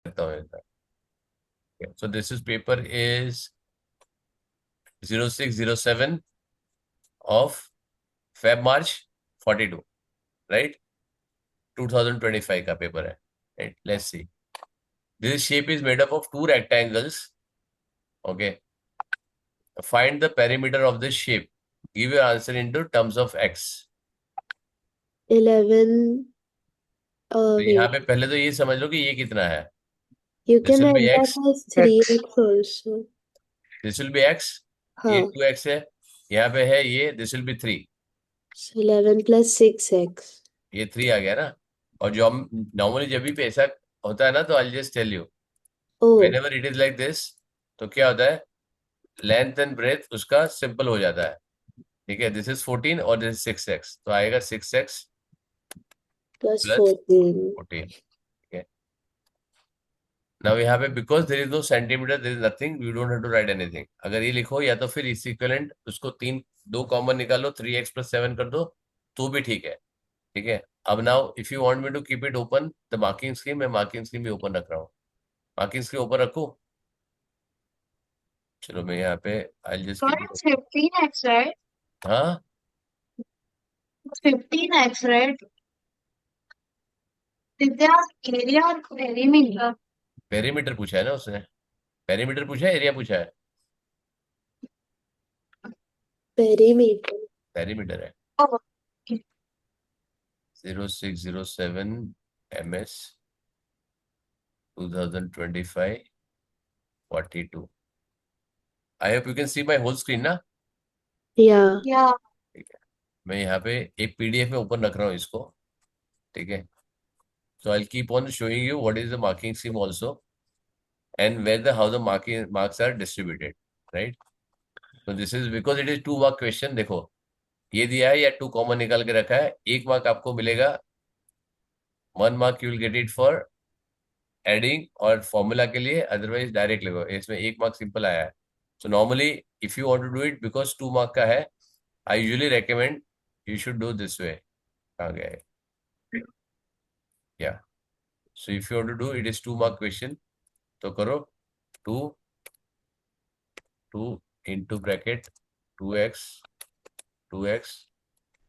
करता हूँ इधर। So this is paper is 0607 of Feb March 42, right? 2025 का पेपर है, right? Let's see. This shape is made up of two rectangles. Okay. Find the perimeter of this shape. Give your answer into terms of x. 11. तो यहाँ Wait. पे पहले तो ये समझ लो कि ये कितना है. You This can will write be that x. as 3x also. This will be x. ये हाँ. 2x है. यहाँ पे है ये. This will be 3. So 11 plus 6x. ये 3 आ गया ना. और जो हम नॉर्मली जब भी ऐसा होता है ना, तो I just tell you Oh, whenever it is like this, तो क्या होता है, लेंथ एंड ब्रेथ उसका सिंपल हो जाता है. ठीक है. दिस इज 14 और दिस इज 6x, तो आएगा 6x plus प्लस 14. 14. नाउ यहाँ पे because there is no centimetre, there is nothing, you don't have to write anything. अगर ये लिखो या तो फिर इस इक्विवेलेंट उसको तीन, दो कॉमन निकालो, 3x+7 कर दो, तो भी ठीक है. ठीक है. अब now if you want me to keep it open the marking scheme, मैं मार्किंग स्कीम भी ओपन रख रहा हूँ. मार्किंग स्कीम ओपन रखूँ. चलो मैं यहाँ पे I just Got keep it. it's 15x, right? हाँ. 15x, right? Vidya, area और perimeter. पेरीमीटर पूछा है ना उसने. पेरीमीटर पूछा है, एरिया पूछा है. Perimeter. पेरीमीटर है. Oh, okay. 0607 MS 2025 42. I hope you can see my whole screen ना. Yeah. Yeah. ठीक है. मैं यहाँ पे एक पीडीएफ में ओपन रख रहा हूँ इसको. ठीक है. So I keep on showing you what is the marking scheme also, and where the how the marking marks are distributed, right. तो this is because it is 2 mark question. देखो ये दिया है या 2 कॉमन निकाल के रखा है. 1 मार्क आपको मिलेगा. 1 mark you will get it for adding और फॉर्मूला के लिए, अदरवाइज डायरेक्ट लगो. इसमें 1 मार्क सिंपल आया है. So normally if you want to do it because 2 mark का है, I usually recommend you should do this way. कहाँ गया है. या. So if you want to do it is 2 mark question, तो करो. Two two into bracket 2x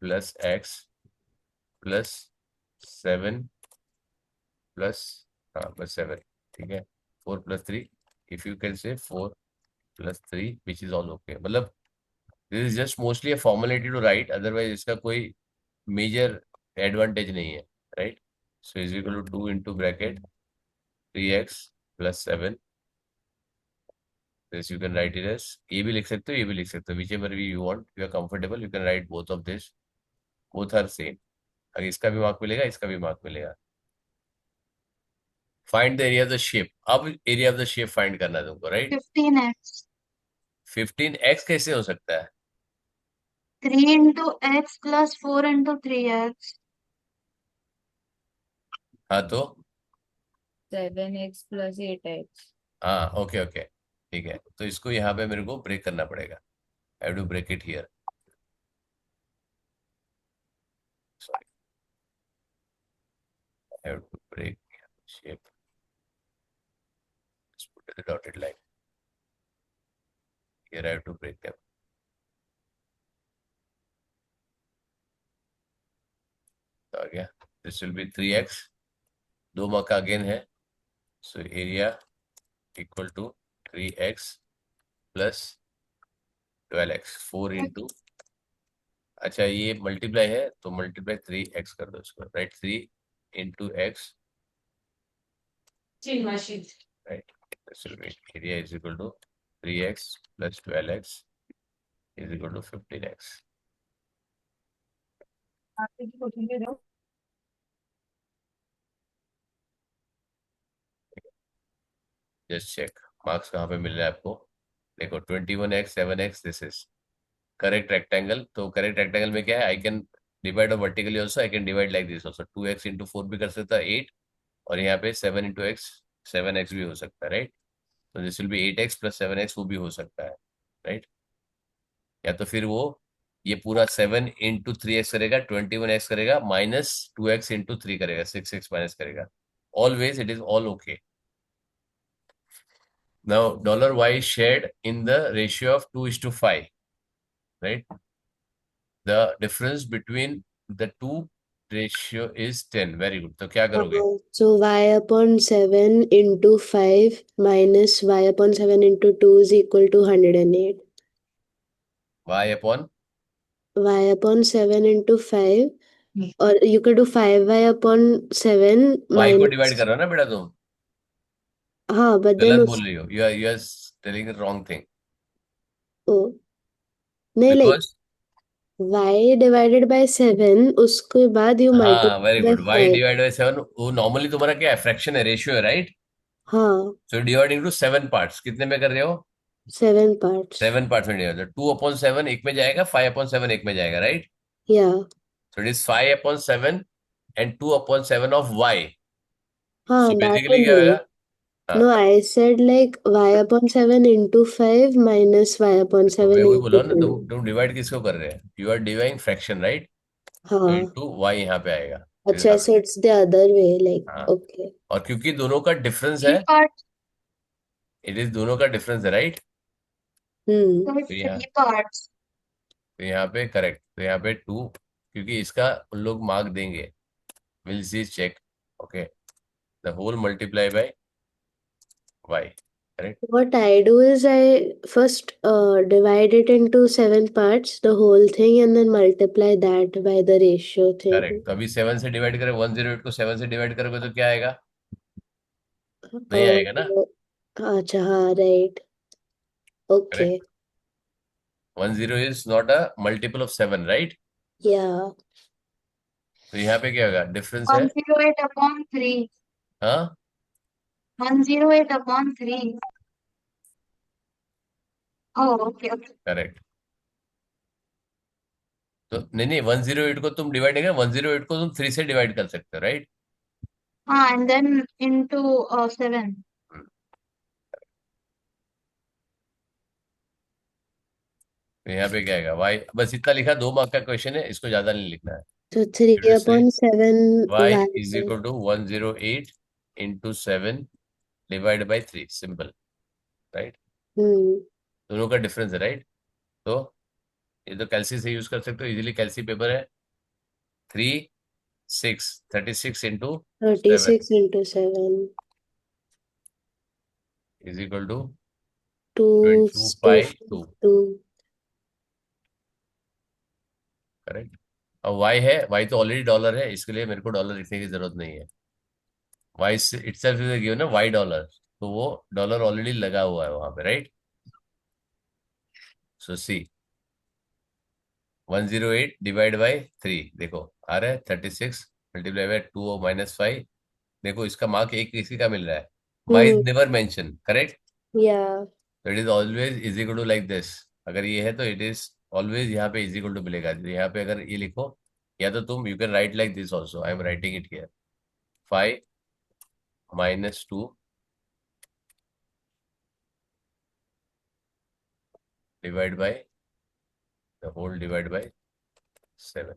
plus x plus 7 plus, हाँ बस 7. ठीक है. 4+3, if you can say 4+3 which is all okay. मतलब this is just mostly a formality to right, otherwise इसका कोई major advantage नहीं है, right. So is equal to 2 into bracket 3x+7. This you can write it as, ये भी लिख सकते हो, ये भी लिख सकते हो, whichever way you want, you are comfortable, you can write both of this. Both are same. अगर इसका भी मार्क मिलेगा, इसका भी मार्क मिलेगा. Find the area of the shape. अब area of the shape find करना है तुमको, राइट. 15x. 15x कैसे हो सकता है. 3 into x plus 4 into 3x. हाँ तो. 7x plus 8x. हाँ ओके ओके. ठीक है. तो इसको यहाँ पे मेरे को ब्रेक करना पड़ेगा. I have to break it here. Sorry. I have to break shape. Put the dotted line. Here I have to break them. तो आ गया. This will be 3x. 2 mark का अगेन है. So area equal to 3x plus 12x. 4 into, अच्छा ये multiply है तो multiply 3x कर दो इसको, राइट. 3 इंटू x, जी मशीन. Right. This will be area is equal to 3x plus 12x is equal to 15x. आपके की कोचिंग दे दो. जस्ट चेक मार्क्स कहाँ पे मिल रहा है आपको. देखो 21x 7x, this is correct rectangle. तो करेक्ट रेक्टेंगल में क्या है, I can divide vertically also, I can divide like this also. 2x into 4 भी कर सकता है 8, और यहाँ पे 7 इंटू x 7x भी हो सकता है, राइट. तो this will B 8x plus 7x, वो भी हो सकता है, राइट. या तो फिर वो ये पूरा 7 इंटू 3x करेगा, 21x करेगा, माइनस 2x इंटू 3 करेगा, 6x माइनस करेगा. Always it is all okay. Now dollar y shared in the ratio of 2:5, right? The difference between the two ratio is 10. Very good. तो क्या करोगे? So y upon 7 into 5 minus y upon 7 into 2 is equal to 108. y upon Y upon 7 into 5, or you could do 5y upon 7 y को divide कर minus, रहा हो ना बेटा तुम? हाँ, but then गलत बोल रही हो. You are telling the wrong thing. oh, नहीं, like Because y divided by 7, उसके बाद you हाँ, multiply very by good. y 5. Divide by 7, वो नॉर्मली तुम्हारा क्या है? फ्रैक्शन है, रेशियो है, राइट? हाँ, सो डिवाइडिंग टू 7 पार्ट्स. कितने में कर रहे हो? 7 parts. 7 पार्ट्स में डिवाइड. 2/7 एक में जाएगा, 5/7 एक में जाएगा, right? Yeah. So it is 5/7 and 2/7 of y. हाँ, सो that बेसिकली क्या only. होगा? हाँ, No, I said like y upon 7 into 5 minus y upon तो मैं 7 वही into बोला ना, 2. तुम डिवाइड किसको कर रहे हैं? You are dividing fraction, right? तो हाँ, इंटू y यहाँ पे आएगा. अच्छा, so it's the other way, like, हाँ, okay. और क्योंकि दोनों का डिफरेंस है, Three parts. इट इज दोनों का डिफरेंस है, राइट? Hmm. So तो it's यहाँ three parts. तो यहाँ पे करेक्ट, तो यहाँ पे 2, क्योंकि इसका उन लोग मार्क देंगे. Will see check. Okay. The whole multiply by y. Correct. What I do is I first divide it into 7 parts, the whole thing, and then multiply that by the ratio thing. Correct. तो अभी 7 से divide करें, 108 को 7 से divide करोगे तो क्या आएगा? नहीं Uh, आएगा ना? अच्छा, हाँ, right. Correct. Okay. 10 is not a multiple of 7, right? Yeah. तो यहाँ पे क्या होगा? डिफरेंस है. 108 upon 3. हाँ, 108 upon 3. Oh, okay, okay. Correct. तो नहीं नहीं, 108 को तुम डिवाइड नहीं कर, 108 को तुम 3 से डिवाइड कर सकते हो, राइट? And then into 7. तो यहाँ पे क्या आएगा? वाई, बस इतना लिखा, 2 मार्क का क्वेश्चन है, इसको ज्यादा नहीं लिखना है. So 3 You have to say upon 7 y y. is equal to 108 into 7 divided by 3. Simple, right? Hmm. दोनों का डिफरेंस है, राइट? तो ये तो कैल्सी से यूज कर सकते हो इजीली. कैल्सी पेपर है. 36 into 7 36 into 7. Is equal to 2, 252. 2. Correct. अब y है, y तो ऑलरेडी डॉलर है, इसके लिए मेरे को डॉलर लिखने की जरूरत नहीं है. y इटसेल्फ इज गिवन ना, y डॉलर, तो वो डॉलर ऑलरेडी लगा हुआ है वहां पे, right? So see 108 divide by 3, देखो आ रहा है 36 मल्टीप्लाई बाय 2 - 5. देखो इसका मार्क एक किसी का मिल रहा है. y इज Hmm. Never mention, correct? Yeah. तो it is always is equal to like this. अगर ये है तो इट इज ऑलवेज यहाँ पे इज इक्वल टू मिलेगा. तो यहाँ पे अगर ये लिखो, या तो तुम you can write like this also. I am writing it here. 5 - 2 divide by the whole divide by 7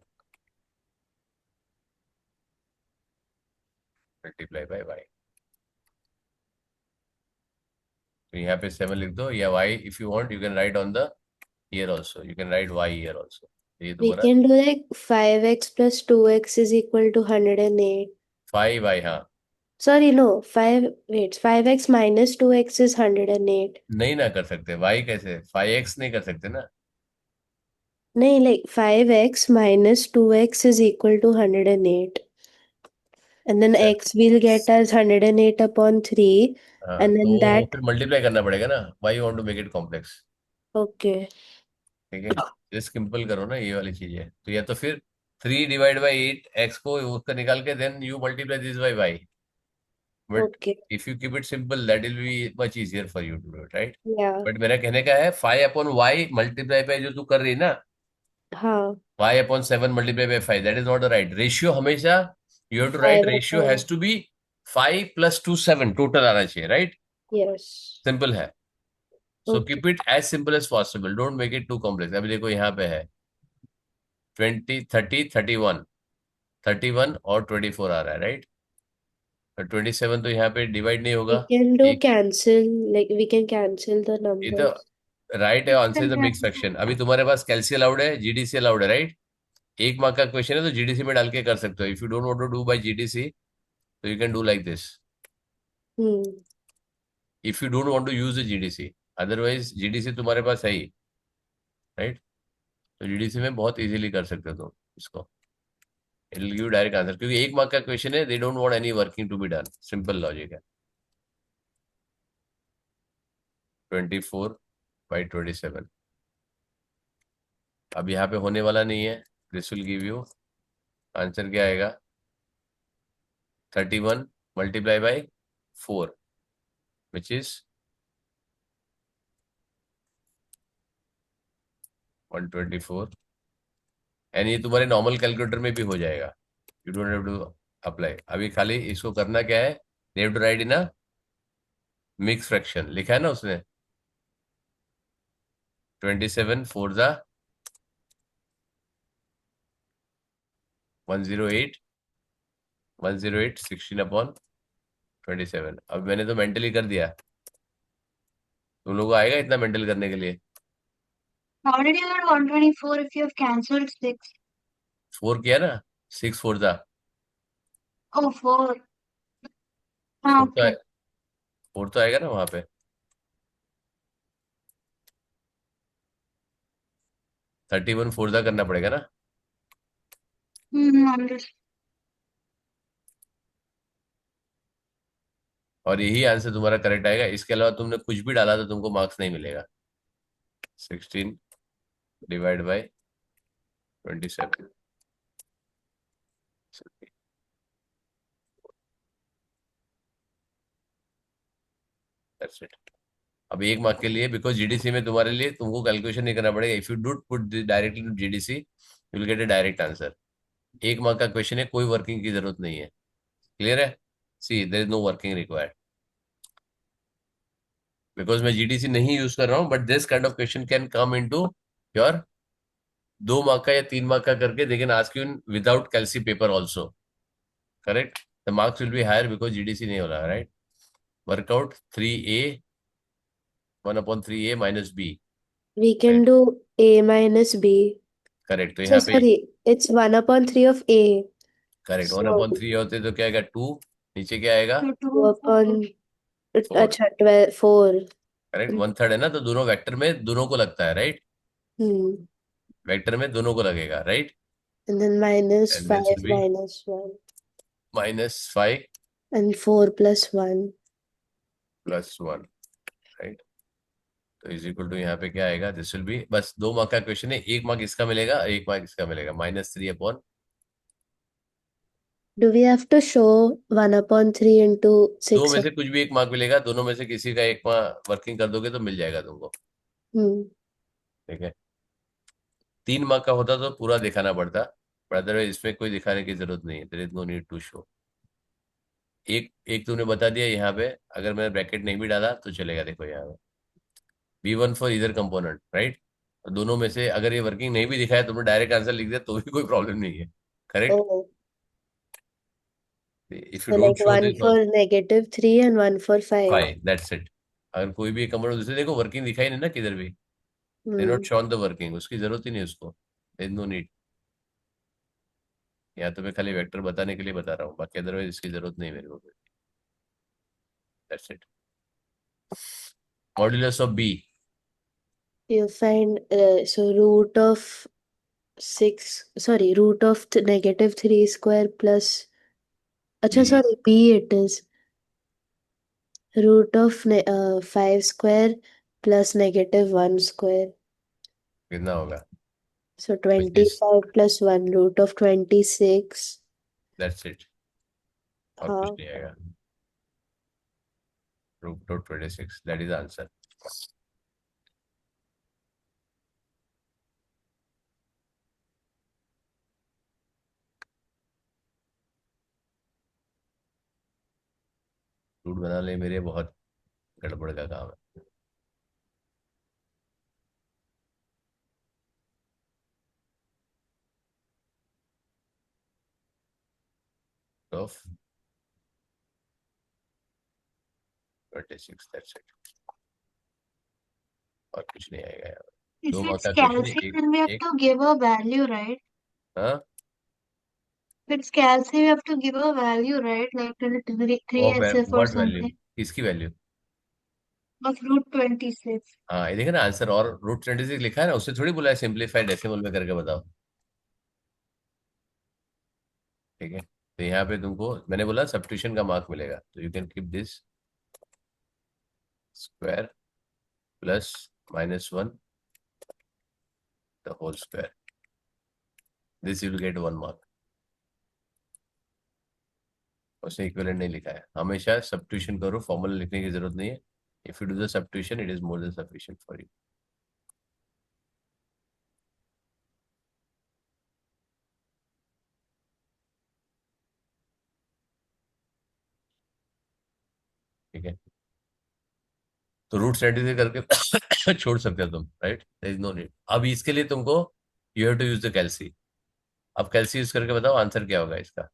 multiply by y. तो यहाँ पे 7 लिख दो, या y if you want you can write on the here also. You can write y here also. ये We तुम्हारा can do like 5x plus 2x is equal to 108. 5y. हाँ, Sorry, no. 5x minus 2x is 108. नहीं ना कर सकते. y कैसे? 5x नहीं कर सकते ना. नहीं, like 5x minus 2x is equal to 108. And then x we'll get as 108 upon 3. हाँ, And तो then वो that, फिर मल्टीप्लाई करना पड़ेगा ना. why you want to make it complex? okay. ठीक है, ये सिंपल करो ना, ये वाली चीज है. तो या तो फिर 3 डिवाइड बाई 8 x को उसका निकाल के then you multiply this by y. But Okay. If you keep it simple that will be much easier for you to do it, right? Yeah. But मेरा कहने का है 5/y मल्टीप्लाई बाई जो तू कर रही है ना, हाँ. y/7 multiply by 5, that is not the right ratio. हमेशा you have to write 5 ratio upon. Has to be 5 + 2 7 total आना चाहिए, राइट? Yes. सिंपल है. So Okay. Keep it as simple as possible, don't make it too complex. अभी देखो यहाँ पे है 20 30 31, 31 और 24 आ रहा है, राइट? तो 27 तो यहाँ पे डिवाइड नहीं We होगा। can do एक cancel, like we can cancel the ये तो numbers. राइट है, आंसर द मिक्स फ्रैक्शन। अभी तुम्हारे पास कैलसी अलाउड है, जीडीसी अलाउड है, राइट? एक मार्क का क्वेश्चन है तो जीडीसी में डाल के कर सकते हो। If you don't want to do by GDC तो you can do like this, Hmm. If you don't want to use the GDC. Otherwise GDC तुम्हारे पास है ही, राइट? तो जीडीसी में बहुत इजीली कर सकते हो तुम इसको। It will give direct answer, क्योंकि एक मार्क का क्वेश्चन है, they don't want any working to be done, simple logic है। 24/27। अब यहाँ पे होने वाला नहीं है, this will give you answer. क्या आएगा? 31 multiply by 4 which is 124। And ये तुम्हारे नॉर्मल कैलकुलेटर में भी हो जाएगा, you don't have to apply. अभी खाली इसको करना क्या है, they have to write in a mix fraction, लिखा है ना उसने। 27 4 ज़ा 108, 108 16/27। अब मैंने तो मेंटली कर दिया, तुम लोगों को आएगा इतना मेंटल करने के लिए? How did you get 124 if you have cancelled 6? 4 किया ना, 6 4 ज़ा Oh, 4. हाँ, 4 तो okay. 4 तो आएगा ना वहां पे। 31 4 ज़ा करना पड़ेगा ना। Understood. और यही आंसर तुम्हारा करेक्ट आएगा, इसके अलावा तुमने कुछ भी डाला तो तुमको मार्क्स नहीं मिलेगा। 16 डिवाइड बाई 27। That's it. अब एक मार्क के लिए, बिकॉज जीडीसी में तुम्हारे लिए तुमको कैलकुलेशन नहीं करना पड़ेगा। If you do put directly to GDC you will get a direct answer. एक मार्क का क्वेश्चन है, कोई वर्किंग की जरूरत नहीं है। क्लियर है? See there is no working required, because मैं जीडीसी नहीं यूज कर रहा हूँ, but this kind of question can come in to your 2 mark का या 3 मार्क का करके they can ask you without calci paper also, correct? The marks will be higher because GDC नहीं हो रहा, राइट? वर्कआउट 3a 1/3a माइनस बी, We can do A minus B. Correct? तो So यहाँ पे sorry, it's 1/3 of A. Correct, one So upon three होते तो क्या आएगा? 2। नीचे क्या आएगा? So 2 2, 4. upon, 4। अच्छा 12, 4. करेक्ट, 1/3 है ना, तो दोनों वेक्टर में दोनों को लगता है, राइट? Hmm. वेक्टर में दोनों को लगेगा, right? And then minus and this 5 will be minus 1. -5 And 4 plus 1. + 1, right? तो इज इक्वल टू यहाँ पे क्या आएगा? दिस विल बी, बस 2 मार्क का क्वेश्चन है, 1 मार्क इसका मिलेगा, 1 मार्क इसका मिलेगा। -3/, Do we have to show 1/3 into दो 6? में से कुछ भी 1 मार्क मिलेगा, दोनों में से किसी का 1 मार्क वर्किंग कर दोगे तो मिल जाएगा तुमको, Hmm. ठीक है? 3 मार्क का होता तो पूरा दिखाना पड़ता, बट अदरवाइज इसमें कोई दिखाने की जरूरत नहीं है, there is no need to show. एक एक तूने बता दिया यहाँ पे, अगर मैंने ब्रैकेट नहीं भी डाला तो चलेगा। देखो यहाँ पे V1 फॉर इधर कंपोनेंट, राइट? दोनों में से अगर ये वर्किंग नहीं भी दिखाया, तुमने डायरेक्ट आंसर लिख दिया तो भी कोई प्रॉब्लम नहीं है, correct? Oh, if you so don't like show one this for -3 and one for 5. Fine, that's it. अगर कोई भी कंपोनेंट दूसरे, देखो वर्किंग दिखाई नहीं ना किधर भी, they not Hmm. Shaun the working, उसकी जरूरत ही नहीं उसको, देयर नो नीड। यहाँ तो मैं खाली वेक्टर बताने के लिए बता रहा हूँ, बाकी अदरवाइज इसकी जरूरत नहीं है मेरे को, that's it. Modulus of b, You find so root of 6, sorry, root of -3 square plus, अच्छा B sorry, B it is. Root of 5 square plus -1 square. कितना होगा? So which is 25 plus 1, root of 26. That's it, और कुछ हाँ. नहीं आएगा। √26, that is answer. Root बना ले मेरे, बहुत गड़बड़ का काम है। तो 26, दैट्स इट। और कुछ नहीं आएगा यार। If दो मार्क it's का क्वेश्चन है, calcium, एक then we have एक। to give a value, right? हाँ, If it's calcium, we have to give a value, right? Like 3 SF or what value? something किसकी वैल्यू? of root 26. हाँ, ये देखे ना आंसर, और √26 लिखा है ना, उससे थोड़ी बोला है सिंप्लीफाइड डेसिमल में करके बताओ। ठीक है, तो यहाँ पे तुमको मैंने बोला सब्स्टिट्यूशन का मार्क मिलेगा, तो you can keep this square plus -1 the whole square, this you will get 1 mark. उसने इक्विवेलेंट नहीं लिखा है, हमेशा सब्स्टिट्यूशन करो, फॉर्मूला लिखने की जरूरत नहीं है। If you do the substitution it is more than sufficient for you. ठीक है, तो √76 करके छोड़ सकते हो तुम, right, there is no need. अब इसके लिए तुमको you have to use the calci. अब कैल्सी यूज करके बताओ आंसर क्या होगा इसका।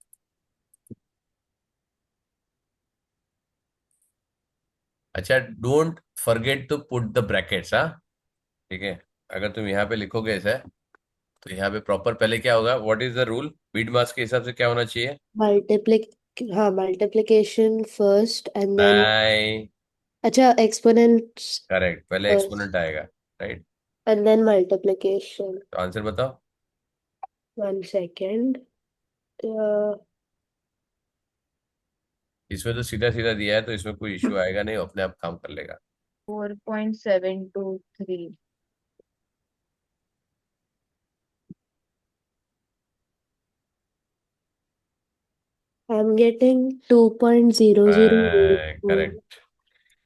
अच्छा, don't forget to put the brackets, हाँ। ठीक है, अगर तुम यहाँ पे लिखोगे ऐसा, तो यहाँ पे प्रॉपर पहले क्या होगा, what is the rule, BIDMAS के हिसाब से क्या होना चाहिए? मल्टीप्लिक हाँ, मल्टीप्लिकेशन फर्स्ट एंड देन नहीं, अच्छा एक्सपोनेंट्स करेक्ट, पहले फर्स्ट एक्सपोनेंट आएगा, राइट। And then multiplication. तो आंसर बताओ। 1 सेकेंड। इसमें तो सीधा सीधा दिया है, तो इसमें कोई इश्यू आएगा नहीं, वो अपने आप काम कर लेगा। 4.723। I am getting 2.0084। करेक्ट।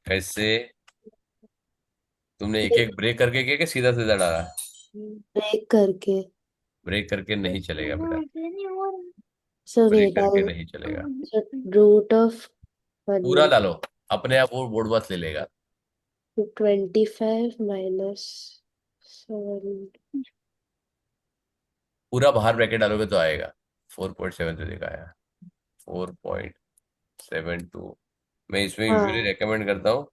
कैसे? तुमने एक एक ब्रेक करके किया कि सीधा सीधा डाला? ब्रेक करके। ब्रेक करके नहीं चलेगा बेटा, सो ब्रेक वेट करके आई नहीं चलेगा। रूट ऑफ पूरा डालो, अपने आप वो बोर्ड बस ले लेगा। 25 माइनस 7। पूरा बाहर ब्रैकेट डालोगे तो आएगा 4.7 से दिखाया, 4.72। मैं इसमें यूजुअली हाँ, रेकमेंड करता हूँ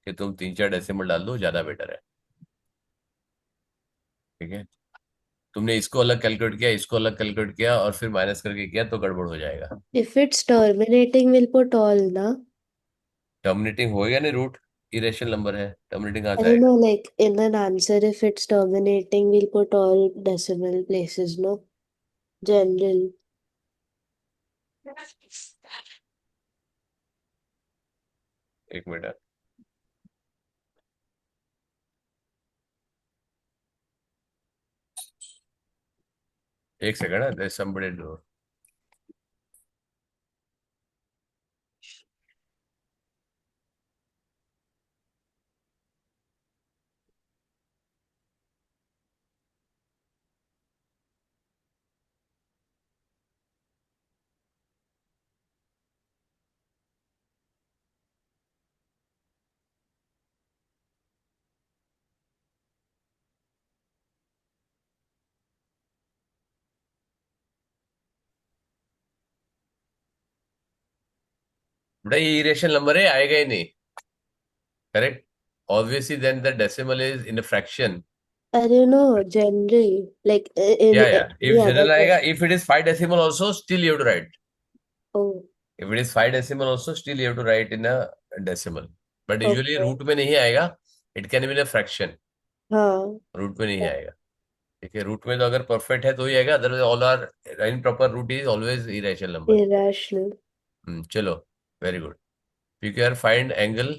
कि तुम 3-4 डेसिमल डाल दो, ज्यादा बेटर है। ठीक है, तुमने इसको अलग कैलकुलेट किया, इसको अलग कैलकुलेट किया, और फिर माइनस करके किया तो गड़बड़ हो जाएगा। if it's terminating we'll put all ना। टर्मिनेटिंग होएगा नहीं, रूट इरेशनल नंबर है, टर्मिनेटिंग कहाँ I से don't आएगा? know, like in an answer, if it's terminating, we'll put all decimal places, no? General. एक मिनट, एक second, there is somebody do. बेटा ये इरेशनल नंबर है, आएगा ही नहीं। Correct, obviously then the decimal is in a fraction. I don't know, general, like in या if any other general आएगा, question. If it is 5 decimal also still you have to write. Oh, if it is 5 decimal also still you have to write in a decimal, but usually okay. Root में नहीं आएगा। It can be in a fraction, हाँ, root में नहीं आएगा। ठीक है, root में तो अगर परफेक्ट है तो ही आएगा, otherwise all are in proper root is always irrational number. irrational. चलो, very good. PQR find angle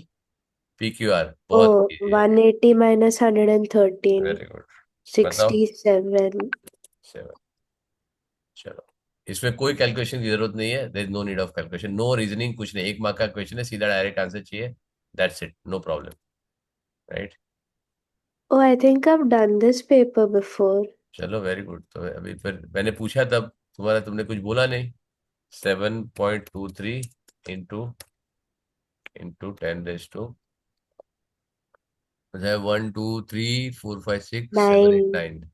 PQR, बहुत Oh, इजी है। 180 minus 113, वेरी गुड, बताओ। 67. 7, चलो। इसमें कोई कैलकुलेशन की जरूरत नहीं है, there is no need of calculation, no reasoning, कुछ नहीं। 1 मार्क का क्वेश्चन है, सीधा डायरेक्ट आंसर चाहिए, that's it, no problem, right. Oh, I think I've done this paper before. चलो, वेरी गुड। तो अभी फिर मैंने पूछा तब तुम्हारा, तुमने कुछ बोला नहीं। 7.23 इंटू इंटू 10 है 1 2 3 4 5 6 7 8 9. 9।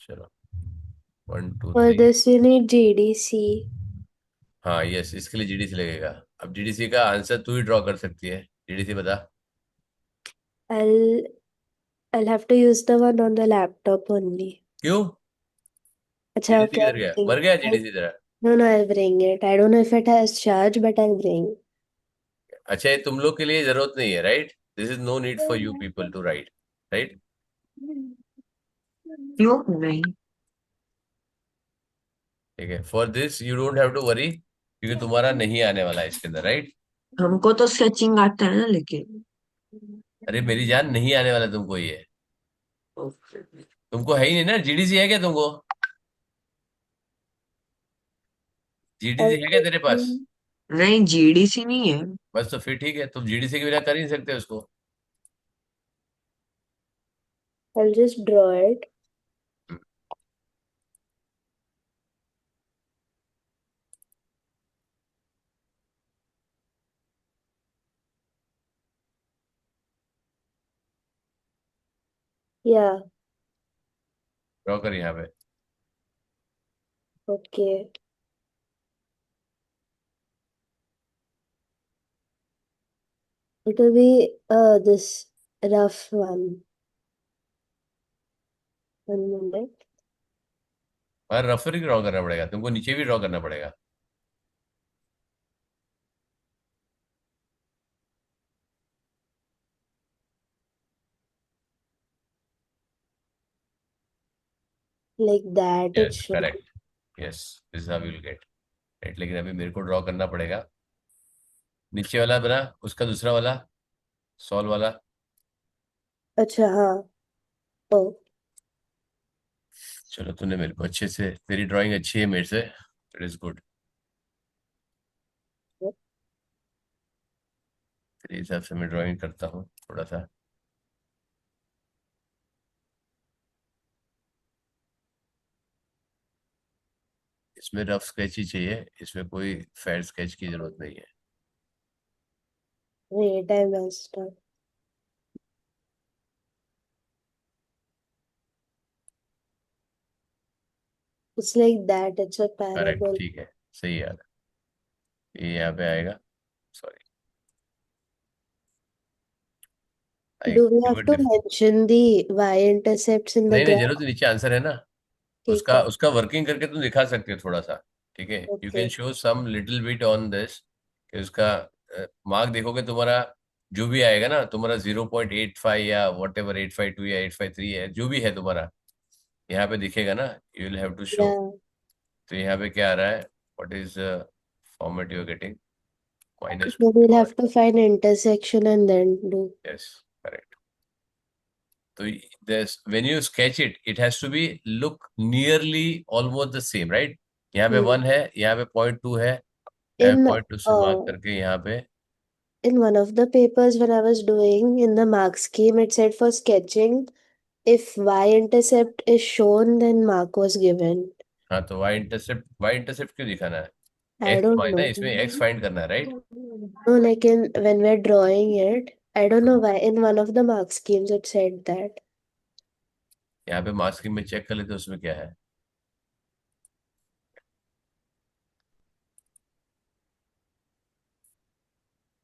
चलो, 1 2 For 3। this you need GDC. हाँ यस, इसके लिए जीडीसी लगेगा। अब जीडीसी का आंसर तू ही ड्रॉ कर सकती है, जीडीसी बता। I'll I'll have to use the one on the laptop only. क्यों? अच्छा, जीडीसी okay, किधर I'll गया, bring मर गया it. जीडीसी तेरा? No, no, I'll bring it. I don't know if it has charge, but I'll bring. अच्छा, ये तुम लोग के लिए जरूरत नहीं है, right? This is no need for you people to write, right? क्यों नहीं? ठीक है, for this you don't have to worry, क्योंकि तुम्हारा नहीं आने वाला है इसके अंदर, राइट? हमको तो स्केचिंग आता है ना, लेकिन अरे मेरी जान, नहीं आने वाला तुमको ये। ओके। तुमको है ही नहीं ना जीडीसी, है क्या तुमको? I'll जीडीसी है क्या तेरे पास? bring- नहीं, जीडीसी नहीं है। बस तो फिर ठीक है, तुम जीडीसी के बिना कर ही नहीं सकते उसको। I'll just draw it. Yeah, draw कर यहाँ पे। okay. It will be this rough one. 1 minute. और रफर ही ड्रॉ करना पड़ेगा तुमको, नीचे भी ड्रॉ करना पड़ेगा। Like that it yes should. Correct, yes, this how you will gate. Right, लेकिन अभी मेरे को ड्रॉ करना पड़ेगा। नीचे वाला बना, उसका दूसरा वाला, सॉल्व वाला। अच्छा, हाँ। ओ, चलो, तूने मेरे को अच्छे से, तेरी ड्राइंग अच्छी है मेरे से, इट इज गुड। तेरे हिसाब से मैं ड्राइंग करता हूँ थोड़ा सा। इसमें रफ स्केच ही चाहिए, इसमें कोई फेयर स्केच की जरूरत नहीं है। wait, I messed up. It's like that. It's a correct, parable. ठीक है, सही याद है, ये यहाँ पे आएगा। Sorry, I Do we give have it. to mention the y-intercepts in the नहीं नहीं, graph? जरूरत नहीं, नीचे आंसर है ना। ठीक उसका है. उसका वर्किंग करके तुम दिखा सकते हो थोड़ा सा। ठीक है, you can Okay. Show some little bit on this, कि उसका मार्क देखोगे तुम्हारा, जो भी आएगा ना तुम्हारा 0.85 या वट एवर 852 या 853 है, जो भी है तुम्हारा, यहाँ पे दिखेगा ना, you will have to show. Yeah. तो यहाँ पे क्या आ रहा है, what is format you are getting, So -2 we'll और have to find intersection and then do. Yes correct. तो this when you sketch it, it has to be look nearly almost the same, right? यहाँ पे Hmm. 1 है, यहाँ पे 0.2 है, यहाँ पे In 0.2 से मार्क करके यहाँ पे। in one of the papers when I was doing in the mark scheme, it said for sketching, if y-intercept is shown, then mark was given. हाँ, तो y इंटरसेप्ट क्यों दिखाना है? I एक्स don't फाइंड ना, know. इसमें x find करना है, right? No, like in when we're drawing it, I don't know why. In one of the mark schemes, it said that. यहाँ पे मार्क स्कीम में चेक कर लेते हैं, उसमें क्या है।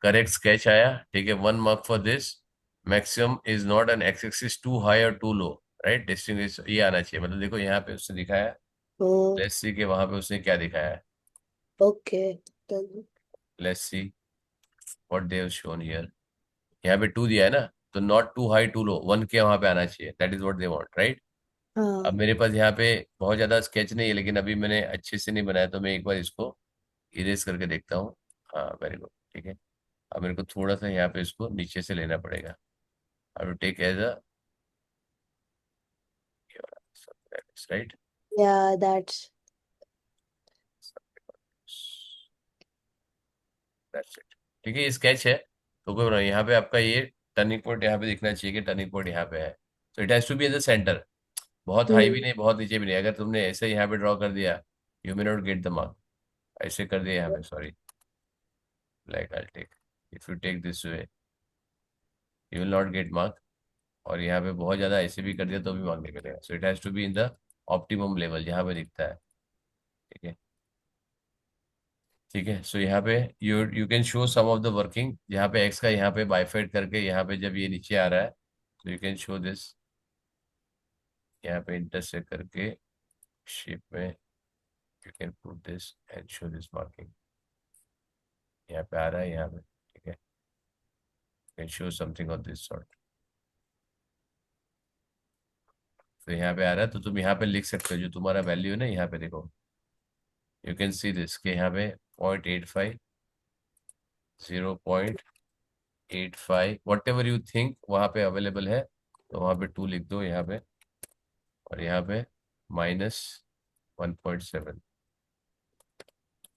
करेक्ट स्केच आया, ठीक है, 1 mark for this. Maximum is not an x axis too high और टू लो, राइट? डिस्टिंग्विश ये आना चाहिए, मतलब देखो यहाँ पे उसने दिखाया। Oh, लेट्स सी कि वहां पे उसने क्या दिखाया है। okay. Then, let's see what they have shown here. यहाँ पे 2 दिया है ना, तो not to high to low, 1 के वहां पे आना चाहिए, that is what they want, right? अब मेरे पास यहाँ पे बहुत ज्यादा स्केच नहीं है, लेकिन अभी मैंने अच्छे से नहीं बनाया, तो मैं एक बार इसको इरेज करके देखता हूँ। हाँ, वेरी गुड, ठीक है। अब मेरे को थोड़ा सा यहाँ पे इसको नीचे से लेना पड़ेगा। I will take as a right. yeah, that's. That's it, ठीक है, ये स्केच है। तो कोई यहाँ पे आपका ये टर्निंग पॉइंट यहाँ पे दिखना चाहिए कि टर्निंग पॉइंट यहाँ पे है। तो it has to be in the centre, बहुत हाई भी Hmm. नहीं, बहुत नीचे भी नहीं। अगर तुमने ऐसे यहाँ पे ड्रॉ कर दिया, you may not get the mark. ऐसे कर दिया यहाँ पे, sorry, like I take, if you take this way you will not get mark. और यहाँ पे बहुत ज्यादा ऐसे भी कर दिया तो भी मार्क नहीं मिलेगा। So it has to be in the optimum level यहाँ पे दिखता है। ठीक है, ठीक है। सो यहाँ पे you you can show some of the working, यहाँ पे एक्स का यहाँ पे बाइफाइट करके, यहाँ पे जब ये नीचे आ रहा है तो यू कैन शो दिस, यहाँ पे इंटरसेक्ट करके शेप में you can put this and show this marking, यहाँ पे आ रहा है यहाँ पे। ठीक है, can show something of this sort. तो यहाँ पे आ रहा है तो तुम यहाँ पे लिख सकते हो जो तुम्हारा वैल्यू है ना, यहाँ पे देखो, यू कैन सी दिस के यहाँ पे 0.85, 0.85 वट एवर यू थिंक वहाँ पे अवेलेबल है, तो वहाँ पे 2 लिख दो यहाँ पे, और यहाँ पे -1.7।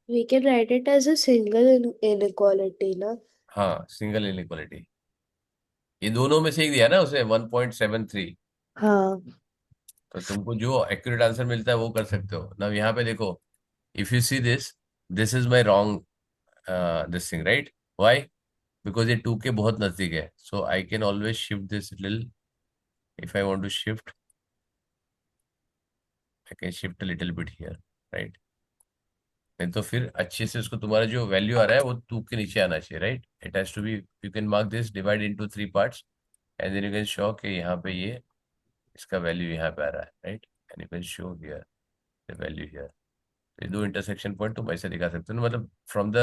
We can write it as a single inequality, ना? हाँ, सिंगल इनइक्वालिटी, ये दोनों में से एक दिया ना उसे 1.73। हाँ। तो तुमको जो एक्यूरेट आंसर मिलता है वो कर सकते हो ना। यहाँ पे देखो, if you see this, this is my wrong this thing, right? Why? Because ये 2 के बहुत नजदीक है, so I can always shift this little, if I want to shift I can shift little bit here, right? नहीं तो फिर अच्छे से उसको, तुम्हारा जो वैल्यू आ रहा है वो 2 के नीचे आना चाहिए, right? It has to be, you can mark this divide into 3 parts, and then you can show कि यहाँ पे ये इसका वैल्यू यहाँ पे आ रहा है, right? And you can show here the value here. ये दो इंटरसेक्शन पॉइंट तुम ऐसे दिखा सकते हो ना, मतलब from the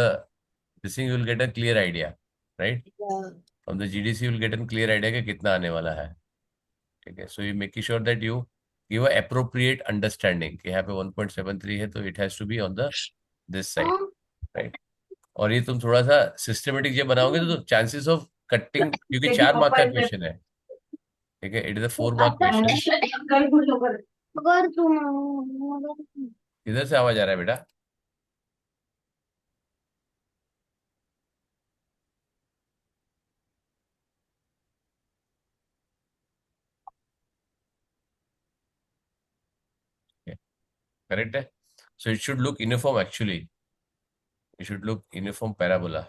this thing you will get a clear idea, right? Yeah. From the GDC you will get a clear idea कि कितना आने वाला है। ठीक है, so you make sure that you give a appropriate understanding कि यहाँ पे 1.73 है तो it has to be on the this side, right? और ये तुम थोड़ा सा सिस्टमेटिक जब बनाओगे तो चांसेस ऑफ कटिंग, क्योंकि 4 मार्क का क्वेश्चन है, ठीक है, it is a 4 mark question. अगर तुम किधर से आवाज आ रहा है बेटा? करेक्ट है। So it should look uniform, actually it should look uniform parabola,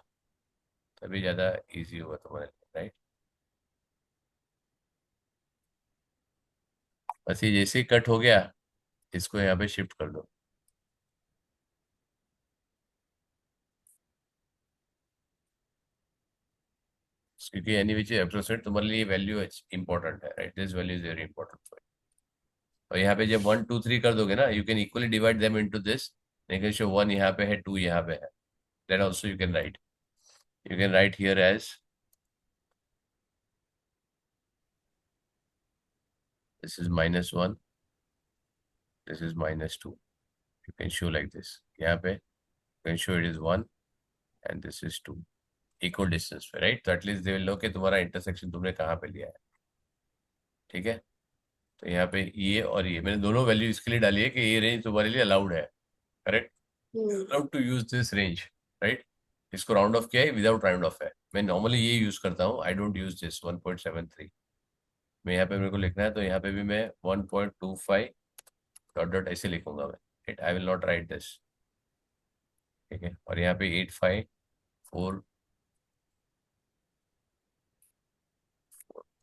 तभी ज्यादा इजी होगा तुम्हारे लिए, राइट? बस ये जैसे ही कट हो गया, इसको यहाँ पे शिफ्ट कर दो, क्योंकि एनी विच अप्रोक्सीमेट तुम्हारे लिए वैल्यू इंपॉर्टेंट है, right? This value is very important. और यहाँ पे जब 1 2 3 कर दोगे ना, you can equally divide them into this, लेकिन शो 1 यहाँ पे है, 2 यहाँ पे है, then also you can write, you can write here as this is -1, this is -2, you can show like this, यहाँ पे you can show it is 1 and this is 2, equal distance पे, राइट? तो एटलीस्ट दे विल नो कि तुम्हारा intersection तुमने कहाँ पे लिया है। ठीक है, तो यहाँ पे ये और ये मैंने दोनों वैल्यू इसके लिए डाली है कि ये रेंज तुम्हारे लिए अलाउड है, correct? Allowed to use this range, right? इसको राउंड ऑफ किया है, विदाउट राउंड ऑफ है, मैं नॉर्मली ये यूज करता हूँ, आई डोंट यूज दिस 1.73। मैं यहाँ पे मेरे को लिखना है तो यहाँ पे भी मैं 1.25 डॉट डॉट ऐसे लिखूंगा मैं, I will not write this. ठीक है, और यहाँ पे 854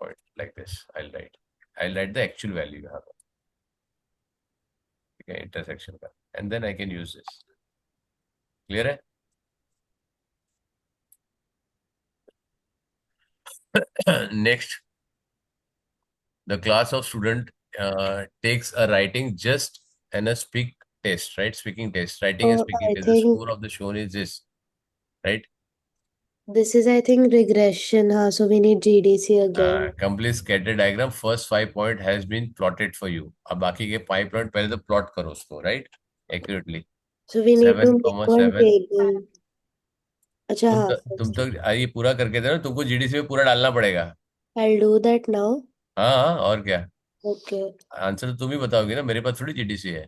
point like this, I write the actual value यहाँ पे, ठीक है, इंटरसेक्शन का, and then I can use this. Clear है? Next, the class of student takes a writing just and a speak test, right? Speaking test, writing and speaking I test. The think score of the shown is this, right? this is, I think, regression, huh? So we need GDC again. Complete scatter diagram. First 5 point has been plotted for you. अब बाकी के 5 point पहले तो plot करो उसको, right? Accurately. So we need to seven make comma one seven table. अच्छा, हाँ, तुम first. तो ये पूरा करके देना, तुमको जीडीसी में पूरा डालना पड़ेगा। I'll do that now. हाँ हाँ, और क्या? Okay. आंसर तो तुम ही बताओगे ना, मेरे पास थोड़ी जीडीसी है।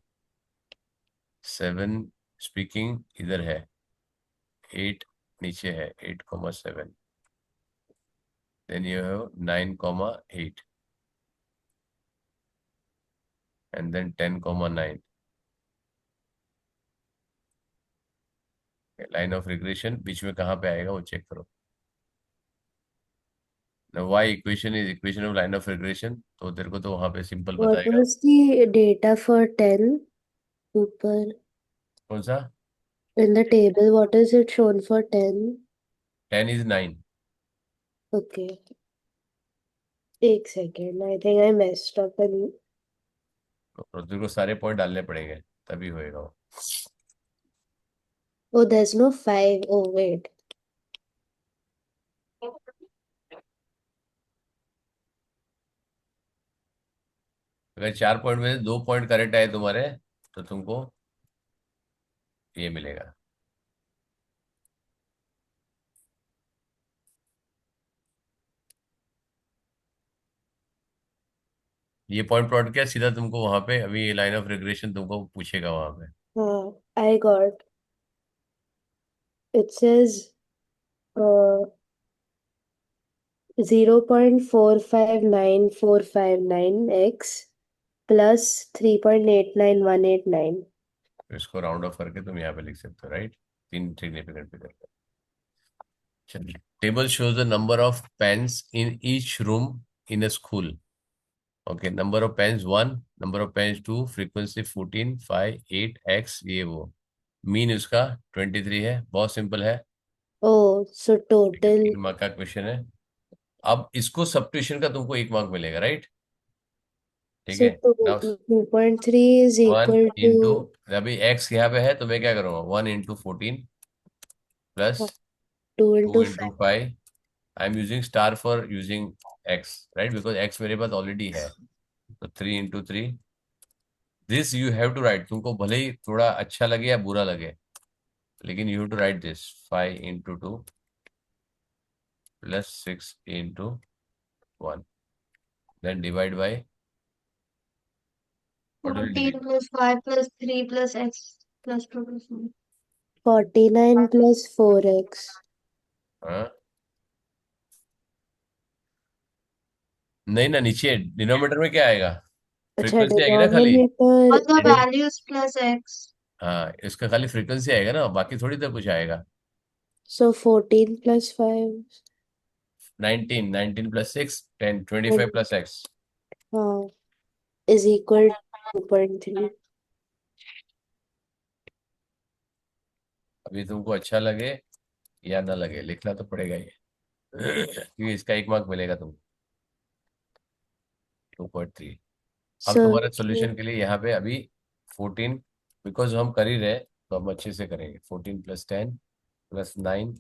7 स्पीकिंग इधर है, 8 नीचे है, 8,7, then you have 9,8, and then 10,9। Line of regression बीच में कहाँ पे आएगा वो चेक करो। Y equation is equation of line of regression, तो तेरे को तो वहां पे सिंपल What बताएगा। was the data for 10? ऊपर कौन सा? in the table, what is it shown for 10? 10 is 9। Okay. एक second. I think I messed up and तो तेरे को सारे पॉइंट डालने पड़ेंगे तभी होएगा वो। oh, there's no 5. Oh, wait. अगर 4 पॉइंट में से 2 पॉइंट करेक्ट आए तुम्हारे तो तुमको ये मिलेगा। ये पॉइंट प्लॉट किया सीधा तुमको वहां पे, अभी ये लाइन ऑफ रिग्रेशन तुमको पूछेगा वहां पे। I got. It says 0.459459x plus 3.89189. तो इसको राउंड ऑफ करके तुम यहाँ पे लिख सकते हो, राइट। 3 significant figure. चलिए, table shows the number of pens in each room in a school. Okay, number of pens 1, number of pens 2, frequency 14, 5, 8, x, ये वो। मीन उसका 23 है, बहुत सिंपल है। Oh, so ठीक है, total. 3 मार्क का क्वेश्चन है। अब इसको सब्ट्यूशन का तुमको 1 मार्क मिलेगा, राइट। ठीक So है ना। 2.3 is 1 equal इंटू, to अभी x यहाँ पे है तो मैं क्या करूँगा, 1 into 14 plus 2 2 into into 5. 5। I am using star for using x, right, because x मेरे पास ऑलरेडी है। तो 3 into 3, this you have to write, तुमको भले ही थोड़ा अच्छा लगे या बुरा लगे, लेकिन you have to write this. 5 into 2 plus 6 into 1, then divide by, what will 14 divide? plus 5 plus 3 plus x plus 2 plus 1. 49 plus 4x. हाँ, नहीं ना, नीचे डिनोमिनेटर में क्या आएगा, अच्छा, फ्रीक्वेंसी आएगी ना खाली। denominator. All the values plus x. हाँ, इसका खाली फ्रीक्वेंसी आएगा ना, बाकी थोड़ी तो कुछ आएगा। So 14 plus 5. 19, 19 plus 6, 10, 25 And plus x। is equal to 2.3. अभी तुमको अच्छा लगे या ना लगे, लिखना तो पड़ेगा ये क्योंकि इसका 1 मार्क मिलेगा तुमको। 2.3। अब So तुम्हारे सोल्यूशन के लिए यहाँ पे अभी 14, बिकॉज हम कर ही रहे तो हम अच्छे से करेंगे। 14 plus 10 plus 9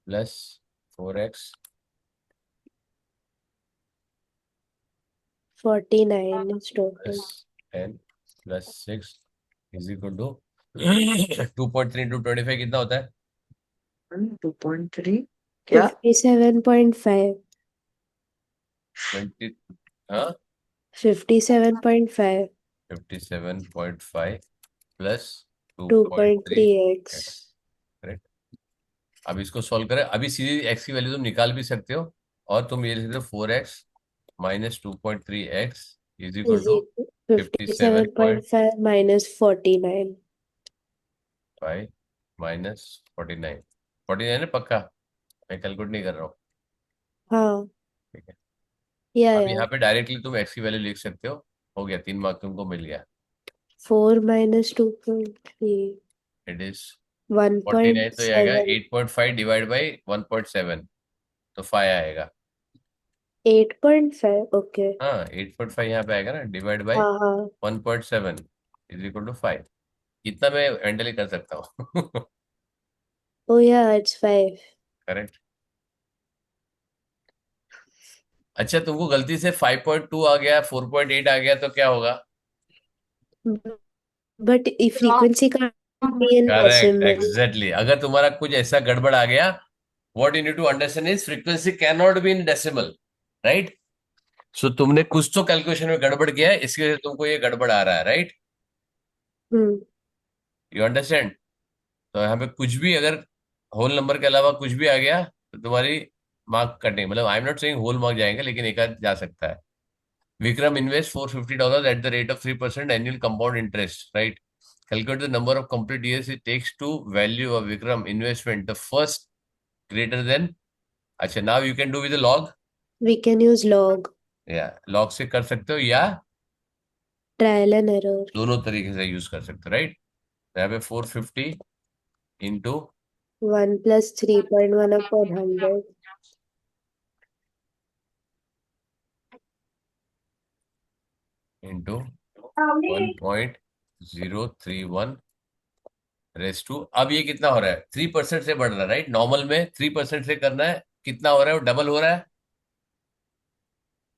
plus 4x 49 is total. Plus 10 plus 6 is equal to 2.3 into 25 कितना होता है? 2.3 क्या 57.5. 20, हाँ, 57.5. 57.5 प्लस 2.3 2.3x. x। करेक्ट। अब इसको सॉल्व करें, अभी सीधी x की वैल्यू तुम निकाल भी सकते हो, और तुम ये लिख सकते हो 4x minus 2.3x is equal Is to equal 57.5 57.5 minus 49. Minus 49। 49 है पक्का, मैं कैलकुलेट नहीं कर रहा हूँ। हाँ, ठीक है, yeah, अब yeah. यहाँ पे डायरेक्टली तुम x की वैल्यू लिख सकते हो गया, 3 मार्क तुमको मिल गया। 4 minus 2.3. इट इज 49, तो ये आएगा 1.7. 8.5 डिवाइड बाई 1.7, तो 5 आएगा। 8.5. Okay. हाँ, 8.5 यहाँ पे आएगा ना, डिवाइड बाई हाँ हाँ. 1.7 इज इक्वल टू 5। इतना मैं मेंटली कर सकता हूँ Oh yeah, it's 5. करेक्ट। अच्छा, तुमको गलती से 5.2 आ गया, 4.8 आ गया तो क्या होगा? But if frequency can't be in correct, decimal. एग्जैक्टली। अगर तुम्हारा कुछ ऐसा गड़बड़ आ गया, what you need to understand is frequency can not be in decimal, right. So तुमने कुछ तो कैलकुलेशन में गड़बड़ किया है, इसकी वजह से तुमको ये गड़बड़ आ रहा है, राइट। Hmm. You understand. तो यहाँ पे कुछ भी अगर होल नंबर के अलावा कुछ भी आ गया तो तुम्हारी मार्क कटेंगे, मतलब I am not saying whole mark जाएंगे, लेकिन एक आध जा सकता है। Vikram invest $450 at the rate of 3% annual compound interest, right. Calculate the number of complete years it takes to value of Vikram investment. The first greater than. अच्छा, now you can do with the log. We can use log, या log से कर सकते हो या trial and error. दोनों तरीके से यूज कर सकते हो, राइट। यहाँ पे 450 into 1 plus 3.1 upon 100. Into 1.031 raise to. अब ये कितना हो रहा है, 3% से बढ़ रहा है, राइट। नॉर्मल में 3% से करना है, कितना हो रहा है, वो डबल हो रहा है।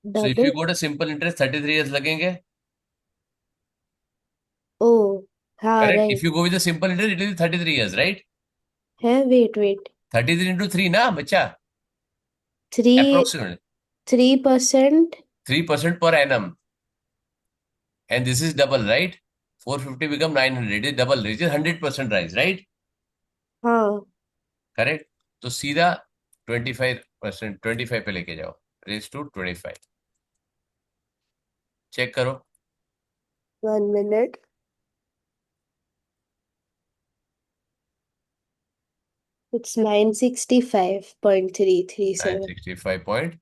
So if you Double? Go to simple interest 33 years लगेंगे, Oh, हाँ, correct. right. If you go with simple interest it is 33 years, right. है, wait. 33 इंटू 3 ना बच्चा, 3, approximate 3%? 3% per annum, and this is double, right. 450 become 900 is double, it is 100% rise, right. हाँ, correct. तो सीधा 25%, 25 पे लेके जाओ, रेज टू 25। चेक करो। 1 minute. It's 965.337. 965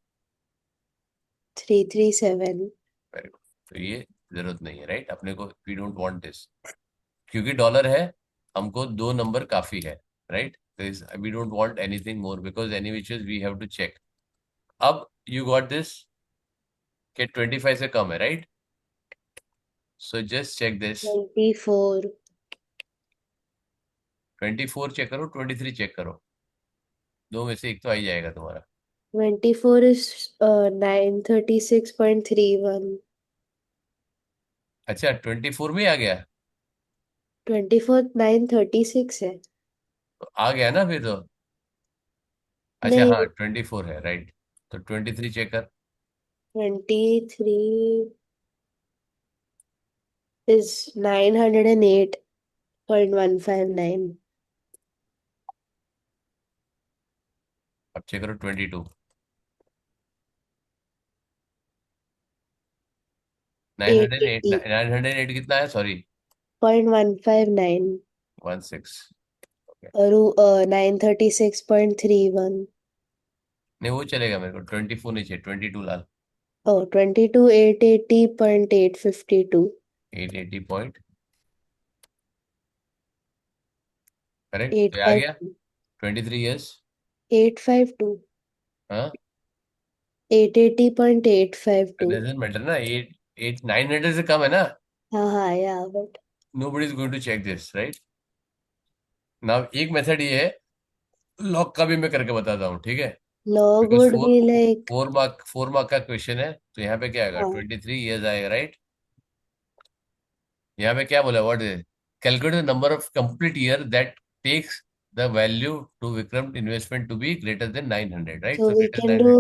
337. Very good. तो ये जरूरत नहीं है, राइट, अपने को वी डोंट वांट दिस, क्योंकि डॉलर है, हमको दो नंबर काफी है, right. We don't want anything more because any which is we have to check. अब यू गॉट दिस के 25 से कम है, right. So just check this. 24. 24 check करो, 23 चेक करो, दो में से एक तो आ ही जाएगा तुम्हारा। 24 is 936.31. अच्छा, 24 में आ गया, 24 936 है. तो आ गया ना फिर तो। अच्छा नहीं, हाँ, 24 है, राइट। तो 23 चेक कर। 23 is 908.159. अब चेक करो 22। 908, 880. 908 कितना है, सॉरी, 0.159 16। और 936.31. नहीं वो चलेगा, मेरे को 24 नहीं चाहिए, 22 लाल। 22 880.852. 880 पॉइंट, करेक्ट, तो आ गया 852. 23 ईयर्स। 852. हाँ, 880.852. डजेंट मैटर ना, 8 900 से कम है ना। हाँ, yeah but nobody is going to check this, right. Now एक मेथड ये है, लॉग का भी मैं करके बताता हूँ, ठीक है। log because would four be like, 4 mark का क्वेश्चन है, तो यहाँ पे क्या आएगा, हाँ, 23 ईयर्स आएगा, राइट। यहाँ पे क्या बोला, what is, calculate the number of complete year that takes the value to Vikram investment to be greater than 900, right. so so we greater can 900, do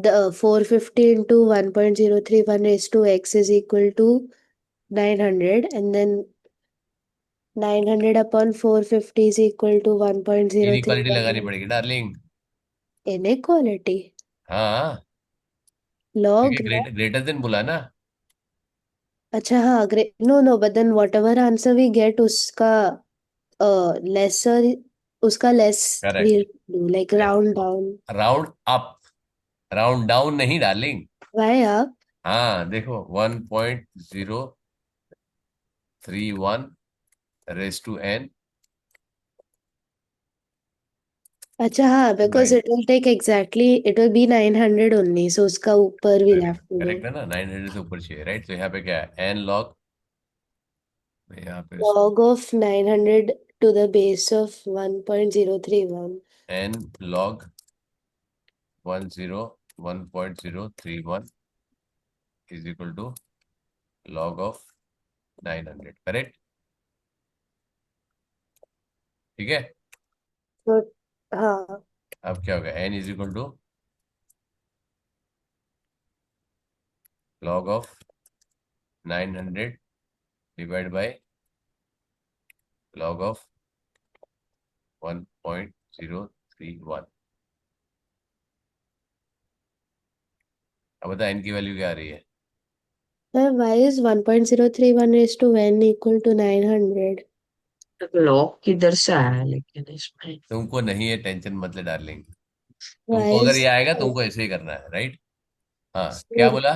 the 450 into 1.031 raised to x is equal to 900, and then 900 upon 450 is equal to inequality लगानी 1.031 पड़ेगी darling. inequality. हाँ, क्योंकि Log ना. Greater than बोला ना। अच्छा, हाँ, no, but then whatever answer we get उसका lesser, उसका less correct, we'll do like round down. Round up, round down नहीं डार्लिंग। Why up? हाँ देखो, 1.031 रेस टू एन अच्छा, हाँ, because 9, it will take exactly, it will be 900 only, so उसका ऊपर we'll have to do. Correct है ना, 900 से ऊपर चाहिए, राइट। तो यहाँ पे क्या है, एन लॉग, यहाँ पे Log of 900 to the base of 1.031. N log 1.031 is equal to log of 900, correct, ठीक है। So, हाँ, अब क्या होगा, n is equal to log of 900 divide by log of 1.031। अब बता एन की वैल्यू क्या आ रही है। why is 1.031 raised to n equal to 900? Log किधर से आया लेकिन इसमें? तुमको नहीं है टेंशन, मतलब डार्लिंग, Why तुमको अगर ये is आएगा तुमको ऐसे ही करना है, राइट। हाँ, क्या So बोला?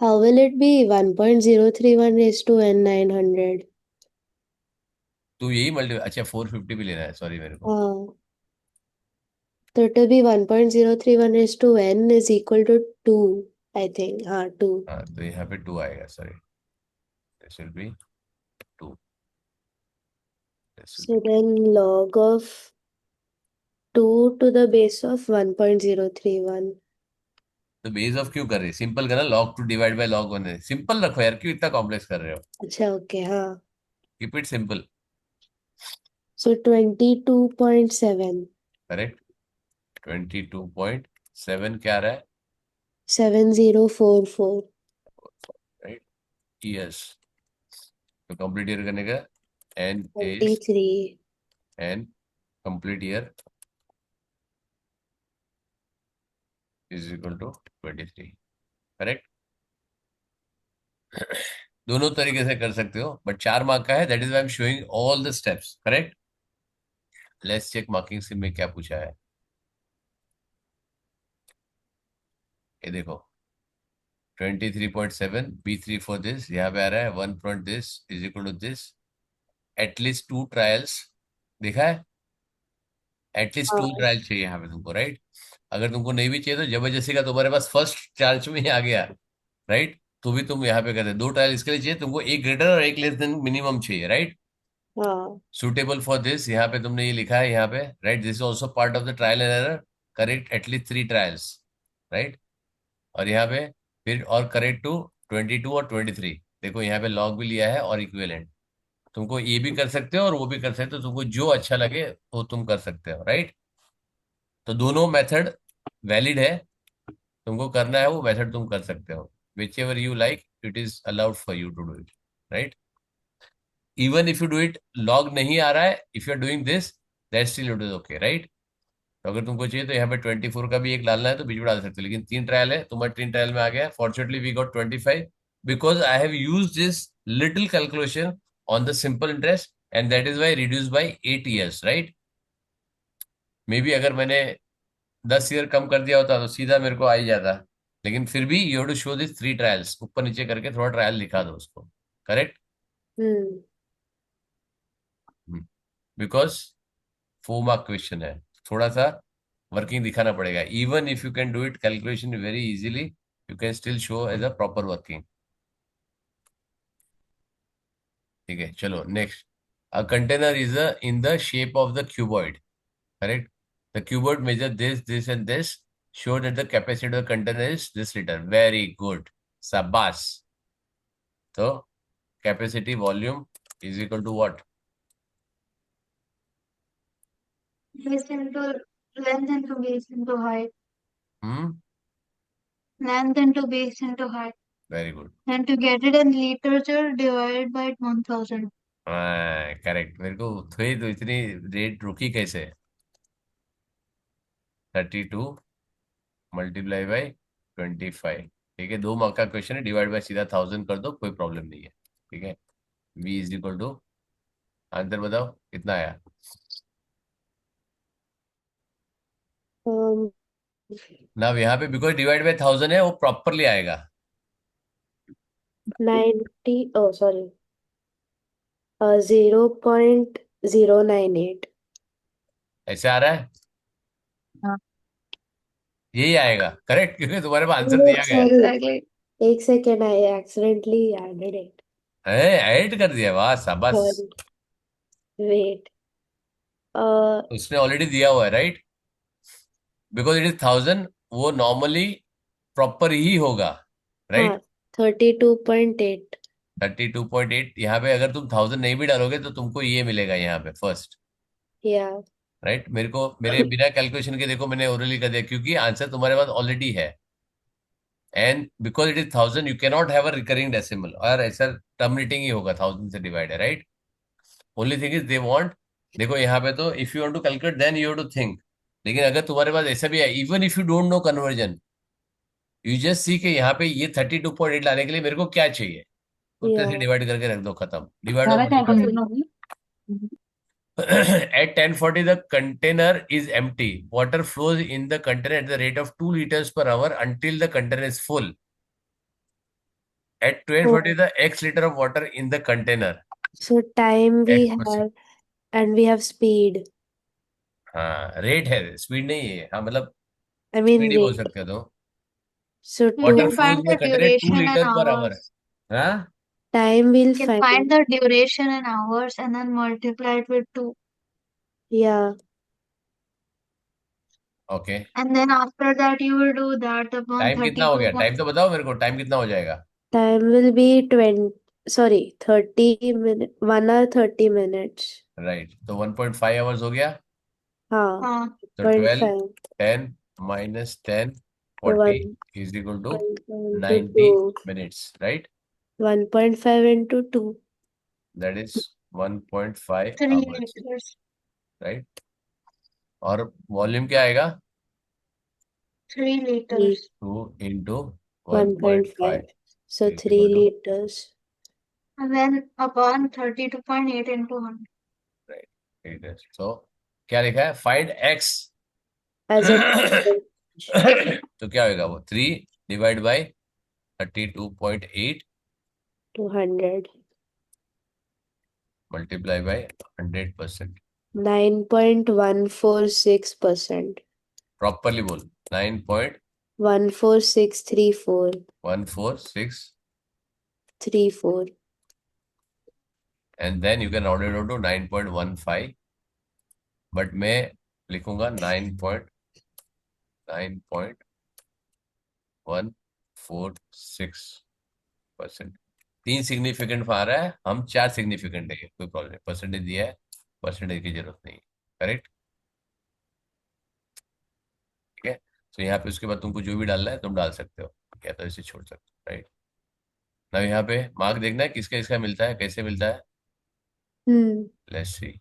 how will it be 1.031 raised to n 900? तू यही मल्टी, अच्छा 450 भी लेना है, सॉरी मेरे को। हाँ, तो it will be 1.031 raised to n is equal to 2, I think. हाँ, 2. हाँ, तो यहाँ पे 2 आएगा, sorry, this will be 2, this will So be. then log of 2 to the base of 1.031. तो बेस ऑफ क्यों कर रही है? सिंपल करना, log 2 डिवाइड बाय log 1 है, सिंपल रखो यार, क्यों इतना कॉम्प्लेक्स कर रहे हो? अच्छा, ओके, हाँ. Keep it simple. So 22.7. Correct, 22.7 क्या आ रहा है? 7044. Right, yes. तो कंप्लीट ईयर करने का, n is 23. N complete year is equal to 23। Correct, दोनों तरीके से कर सकते हो, बट 4 मार्क का है, that is why I am showing all the steps. Correct, let's check marking scheme में क्या पूछा है। ये देखो, 23.7 B3 फॉर दिस, यहाँ पे आ रहा है 1 point this is equal to this, at least 2 trials. देखा है, एटलीस्ट 2 हाँ, ट्रायल चाहिए यहाँ पे तुमको, राइट? अगर तुमको नहीं भी चाहिए तो जबरदस्ती का तुम्हारे पास फर्स्ट चार्ज में ही आ गया, राइट, तो भी तुम यहाँ पे करते 2 ट्रायल इसके लिए चाहिए तुमको, एक ग्रेटर और एक लेस देन मिनिमम चाहिए, राइट? हाँ, सुटेबल फॉर दिस, यहाँ पे तुमने ये लिखा है यहाँ पे, right, this is also part of the trial and error, correct at least 3 trials, right? और यहाँ पे फिर और करेक्ट टू 22 और 23, देखो यहाँ पे लॉग भी लिया है और इक्विवेलेंट, तुमको ये भी कर सकते हो और वो भी कर सकते हो, तुमको जो अच्छा लगे वो तुम कर सकते हो, राइट? तो दोनों मेथड वैलिड है, तुमको करना है वो मेथड तुम कर सकते हो, whichever you like, it is allowed for you to do it, right? Even if you do it, log नहीं आ रहा है, if you are doing this, that still it is okay, right? तो अगर तुमको चाहिए तो यहाँ पे 24 का भी एक डालना है तो बीच में डाल सकते हो, लेकिन 3 ट्रायल है, तुम्हारे 3 ट्रायल में आ गया, fortunately we got 25 because I have use this little calculation on the simple interest and that is why reduce by 8 years, right? Maybe अगर मैंने 10 ईयर कम कर दिया होता तो सीधा मेरे को आ ही जाता, लेकिन फिर भी you have to show this 3 trials, ऊपर नीचे करके थोड़ा ट्रायल दिखा दो उसको। Correct, hmm, because 4 mark question है, थोड़ा सा वर्किंग दिखाना पड़ेगा, even if you can do it calculation very easily, you can still show as a proper working. ठीक है, चलो next. A container is in the shape of the cuboid, correct? The cuboid measure this, this, and this. Show that the capacity of the container is this liter. Very good. Sabas. So, capacity volume is equal to what? Base into length into base into height. Hmm? Length into base into height. Very good. And to get it in literature, divide by 1000. Correct, मेरे को थोड़ी तो इतनी rate रुकी कैसे? 32 multiply by 25। ठीक है, 2 mark का क्वेश्चन है, डिवाइड बाय सीधा 1000 कर दो, कोई प्रॉब्लम नहीं है। ठीक है, v is equal to, answer बताओ कितना आया? um, ना यहाँ पे बिकॉज डिवाइड बाय 1000 है, वो प्रॉपरली आएगा। 90, oh, sorry, 0.098. ऐसे आ रहा है, हाँ, यही आएगा, करेक्ट, क्योंकि तुम्हारे पास आंसर दिया गया है। Sorry, exactly. एक second, I accidentally added it. Add कर दिया, वाह शाबाश। Sorry, wait. Uh, उसने ऑलरेडी दिया हुआ है, राइट? बिकॉज इट इज 1000, वो नॉर्मली प्रॉपर ही होगा, हाँ, राइट? 32.8. 32.8, यहाँ पे अगर तुम 1000 नहीं भी डालोगे तो तुमको ये मिलेगा यहाँ पे फर्स्ट, Yeah. राइट? मेरे को मेरे बिना कैलकुलेशन के देखो मैंने ओरली कर दिया, क्योंकि आंसर तुम्हारे पास ऑलरेडी है, and because it is 1000 you can not have a recurring decimal, और ऐसा टर्मिनेटिंग ही होगा, 1000 से डिवाइड है, right? Only thing is they want, देखो यहाँ पे तो if you want to calculate then you have to think, लेकिन अगर तुम्हारे पास ऐसा भी है, even if you don't know conversion, you just see के यहाँ पे ये 32.8 लाने के लिए मेरे को क्या चाहिए, उतने से Yeah. डिवाइड करके रख दो, खत्म, डिवाइड और सारा मल्टीप्लाई। कैलकुलेशन होगी। At 10:40, the container is empty. Water flows in the container at the rate of 2 liters per hour until the container is full. At 10:40, the X liter of water in the container. So time we X%. have and we have speed. हाँ, rate है, speed नहीं है. हाँ, मतलब I mean speed ही बोल rate. सकते हो तो. So We Water can two flows find in the the container at 2 duration in liters per hour. hours. हाँ, time we'll We can find. find the duration in hours and then multiply it with 2. Yeah. Okay. And then after that, you will do that upon time कितना हो गया? 32. Time तो बताओ मेरे को, time कितना हो जाएगा? Time will be 30 minutes, 1 hour 30 minutes. Right, तो 1.5 आवर्स हो गया. हाँ, हाँ, तो 12, 0.5. 10 minus 10, So 40 is equal to 1.5 into 90 2. minutes, right? 1.5 into 2. That is 1.5 3 hours, liters. right? और वॉल्यूम क्या आएगा? 3 liters. 2 into 1.5. 1.5 So is 3 equal to, liters. And then upon 32.8 into 100. right, it is. So क्या लिखा है? Find x. As a percentage तो क्या होगा वो? 3 divide by 32.8 to 100. Multiply by 100%. 9.146%. Properly बोल. 14634. 9.14634. And then you can round it out to 9.15. But मैं लिखूंगा 9.146%. 3 सिग्निफिकेंट आ रहा है, हम 4 सिग्निफिकेंट है, कोई प्रॉब्लम नहीं. परसेंटेज दिया है, परसेंटेज की जरूरत नहीं है. करेक्ट. ठीक है. तो यहाँ पे उसके बाद तुमको जो भी डालना है तुम डाल सकते हो, या तो इसे छोड़ सकते हो. राइट. ना यहाँ पे मार्क देखना है किसका इसका मिलता है, कैसे मिलता है. Let's see.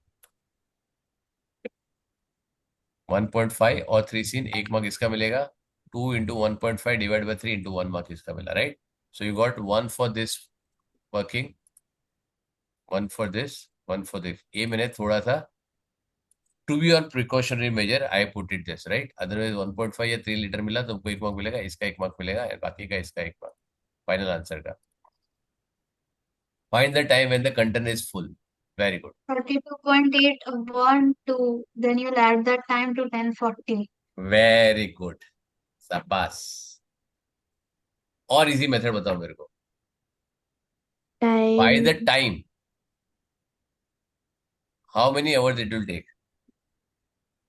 1.5 और 3 सीन, 1 मार्क इसका मिलेगा. 2 into 1.5 divide by 3 into 1 mark इसका मिला. Right. So you got 1 for this working, 1 for this, 1 for this. ये मैंने थोड़ा सा to be on precautionary measure I put it this. Right. Otherwise 1.5 या 3 लीटर मिला तो तुमको 1 मार्क मिलेगा, इसका 1 मार्क मिलेगा, बाकी का इसका 1 मार्क. फाइनल आंसर का. Find the time when the container is full. Very good. 32.8 upon 2. Then you'll add that time to 10:40. Very good. शाबाश. और इजी मेथड बताओ मेरे को. By the time. Time how many hours it will take.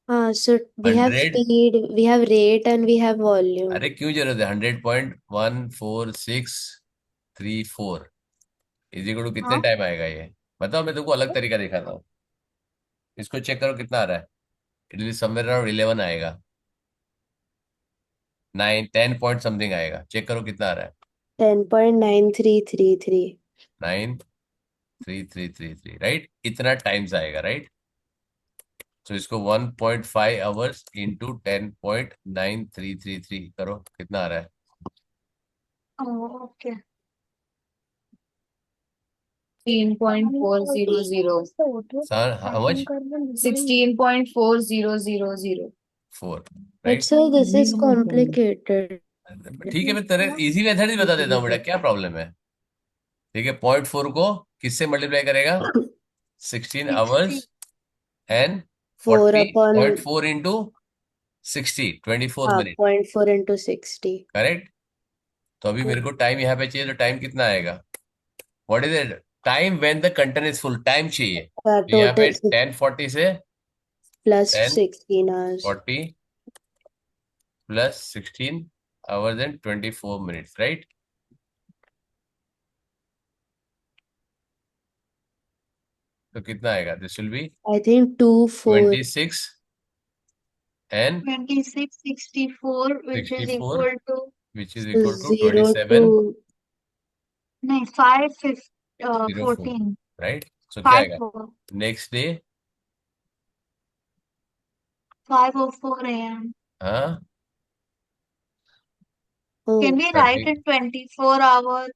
So we have 100. speed, we have rate, and we have volume. अरे क्यों जरूरत है? 100.14634 is equal to कितने हाँ, टाइम आएगा ये बताओ. मैं तुमको अलग तरीका दिखाता हूँ. इसको चेक करो कितना आ रहा है. इट विल समवेयर अराउंड 11 आएगा. 10 पॉइंट समथिंग आएगा. चेक करो कितना आ रहा है. 10.9333. 93333. राइट. इतना टाइम्स आएगा. राइट. तो इसको 1.5 आवर्स इंटू 10.9333 करो, कितना आ रहा है. oh, okay. 16.4000. Sir how much? 16.4000. 4. But right. sir, this is complicated. ठीक है, मैं तेरे इजी मेथड ही बता देता हूँ बेटा, क्या प्रॉब्लम है. ठीक है. 0.4 को किससे मल्टीप्लाई करेगा? 16 hours 60. And 4 40. upon 0.4 into 60, 24 minute. 0.4 into 60. Correct. तो अभी मेरे को टाइम यहाँ पे चाहिए, तो टाइम कितना आएगा? What is it? Time when the container is full. Time चाहिए. तो यहाँ पे Total 10:40 से plus 10 16 hours. 40 plus 16 hours and 24 minutes. Right. तो कितना आएगा? This will B I think 2, 4. 26 and 2664, which is 64, equal to which is equal to 0 27 to no 5 04. 14 right. सो क्या 5 आएगा? 4 नेक्स्ट डे. 5:04 a.m. हाँ. Can oh, we write 30. it 24 hours?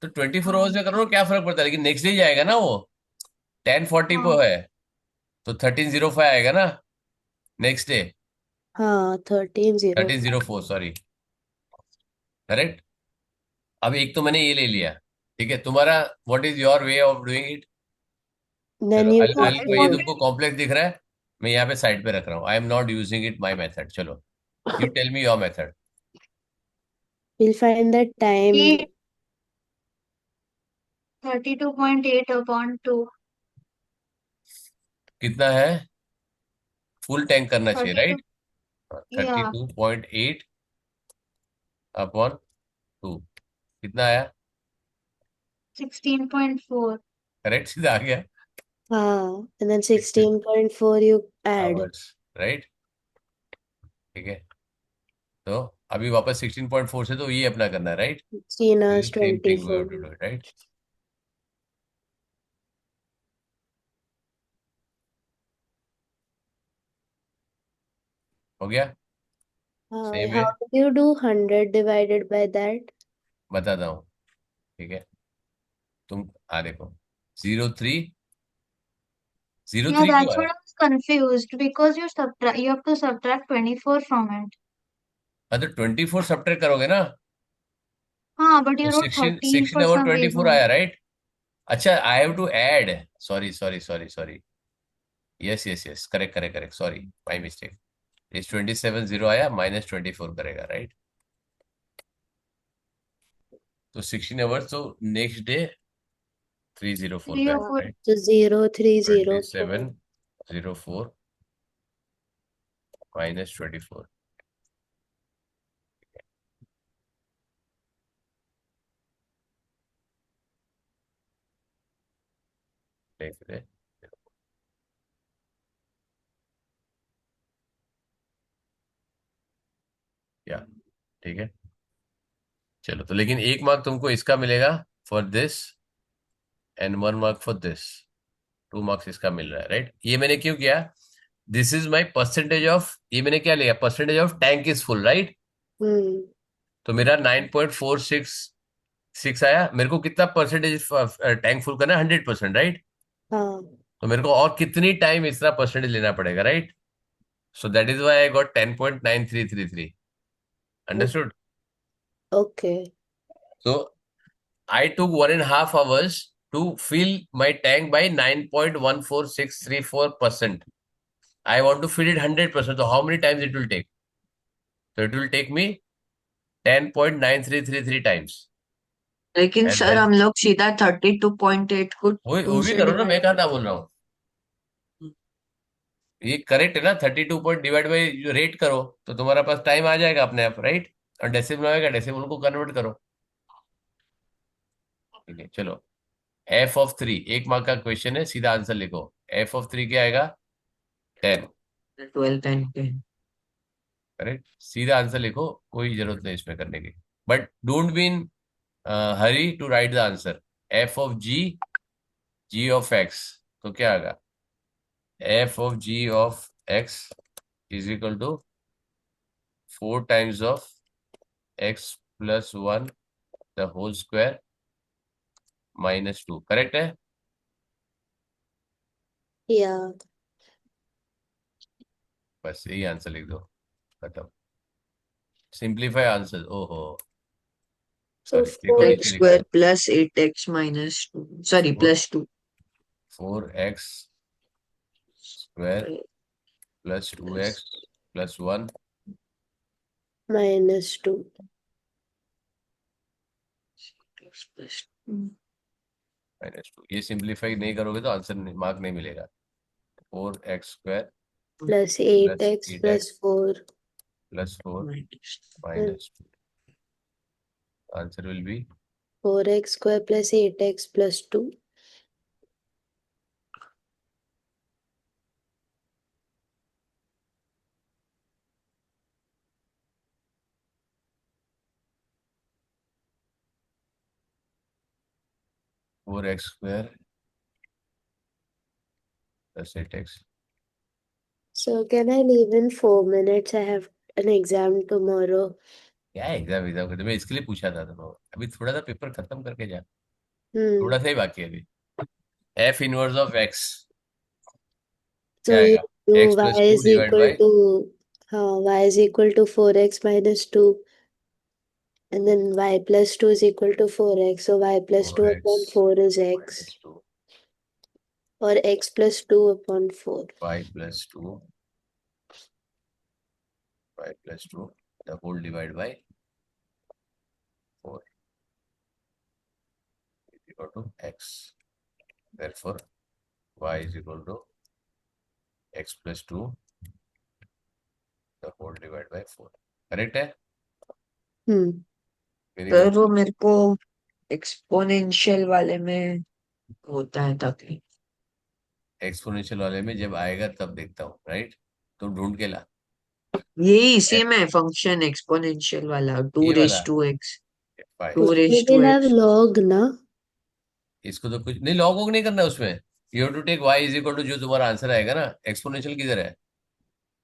तो 24 hours में करो, क्या फर्क पड़ता है, लेकिन नेक्स्ट डे जाएगा ना वो. 10:40 हाँ, पे है. तो 1305 आएगा ना नेक्स्ट डे। हाँ 1305 1304 सॉरी, करेक्ट। अब एक तो मैंने ये ले लिया, ठीक है। तुम्हारा what is your way of doing it? then चलो you अल put अल को ये the तुमको कॉम्प्लेक्स दिख रहा है, मैं यहाँ पे साइड पे रख रहा हूँ। I am not using it my method. चलो you tell me your method. we'll find the time 32.8 upon 2. कितना है? फुल टैंक करना चाहिए 32, right. Thirty yeah, two point eight upon two, कितना आया? 16.4. करेक्ट, सीधा आ गया। हाँ and then 16.4 you add hours, right. ठीक है, तो अभी वापस 16.4 से तो ये अपना करना है right. 16 hours same thing we have 24 to do, right. हो गया। हाँ सेम how है, do you do 100 divided by that? बताता हूँ, ठीक है। तुम देखो, 03 Yeah, क्यों that's आया? what I was confused because you have to subtract 24 from it. हाँ तो 24 सब्ट्रैक्ट करोगे ना, हाँ, but तो you wrote 16 13 16 for over some 24 reason. आया राइट। अच्छा, I have to add, sorry sorry sorry sorry, yes yes yes, correct correct correct, sorry my mistake. इस 27 आया, -24 करेगा राइट। तो 16 आवर्स, तो नेक्स्ट डे 304 3 or करेगा 4. राइट। 0304 2704 -24। देख रहे, या ठीक है। चलो तो लेकिन एक मार्क तुमको इसका मिलेगा for this, and 1 mark for this. 2 marks इसका मिल रहा है राइट। ये मैंने क्यों किया? This is my percentage of, ये मैंने क्या लिया, percentage of tank is full right. Hmm तो मेरा 9.466 आया। मेरे को कितना परसेंटेज टैंक फुल करना है? 100% राइट। हाँ तो मेरे को और कितनी टाइम इतना परसेंटेज लेना पड़ेगा right. So that is why I got 10.9333। Understood? okay so I took 1.5 hours to fill my tank by 9.14634%. I want to fill it 100%. So how many times it will take? So it will take me 10.9333 times. लेकिन And sir then हम लोग सीधा 32.8 को वो 2 भी से करो ना, मैं डिवाइड कहा था कर। बोल रहा हूँ। ये करेक्ट है ना, 32 पॉइंट डिवाइड बाई रेट करो, तो तुम्हारा पास टाइम आ जाएगा अपने आप राइट। और डेसिमल आएगा, डेसिमल को कन्वर्ट करो। ठीक है चलो, f(3), 1 मार्क का क्वेश्चन है, सीधा आंसर लिखो। f(3) क्या आएगा? 10। 12 एंड 10। करेक्ट, सीधा आंसर लिखो, कोई जरूरत नहीं इसमें करने की। But don't be in hurry to write the answer. f(g)(x) तो क्या आएगा? f(g)(x) is equal to 4 times of x+1 the whole square -2। Correct है? yeah बस यही आंसर लिख दो, खत्म। सिंप्लीफाई आंसर, ओहो so सॉरी, देखो 4 नीचे एक्स लिखा है। Square plus 8x minus 2, sorry +2। 4x² +2x+1 -2 -2। ये सिंप्लीफाई नहीं करोगे तो आंसर मार्क नहीं मिलेगा। 4x² plus plus 8x eight plus x 4 plus 4 and -2। Answer will be 4x square plus 8x plus 2 4x² plus 8x। so can I leave in 4 minutes? I have an exam tomorrow. क्या exam exam करते, मैं इसके लिए पूछा था तुम्हें। अभी थोड़ा सा पेपर खत्म करके जा, Hmm. थोड़ा सा ही बाकी है अभी। f inverse of x, So क्या you आएगा? do x y plus two is divide equal by to y is equal to 4x minus 2, and then y plus 2 is equal to 4x. So y plus 2 4x upon 4 is x, minus 2 or x plus 2 upon 4. y plus 2 y plus 2 the whole divide by 4 is equal to x. Therefore, y is equal to x plus 2 the whole divided by 4. Correct है? Very पर good. वो मेरे को exponential वाले में होता है तकलीफ। एक्सपोनेंशियल वाले में जब आएगा तब देखता हूँ, राइट? तुम ढूंढ के ला. यही इसी में फंक्शन एक्सपोनेंशियल वाला टू ये वाला raise to x, five. Two उसमें raise to will have x. log ना? इसको तो कुछ नहीं, लॉग वॉग नहीं करना है उसमें. You have to take y is equal to जो तुम्हारा आंसर आएगा ना. एक्सपोनेंशियल किधर है?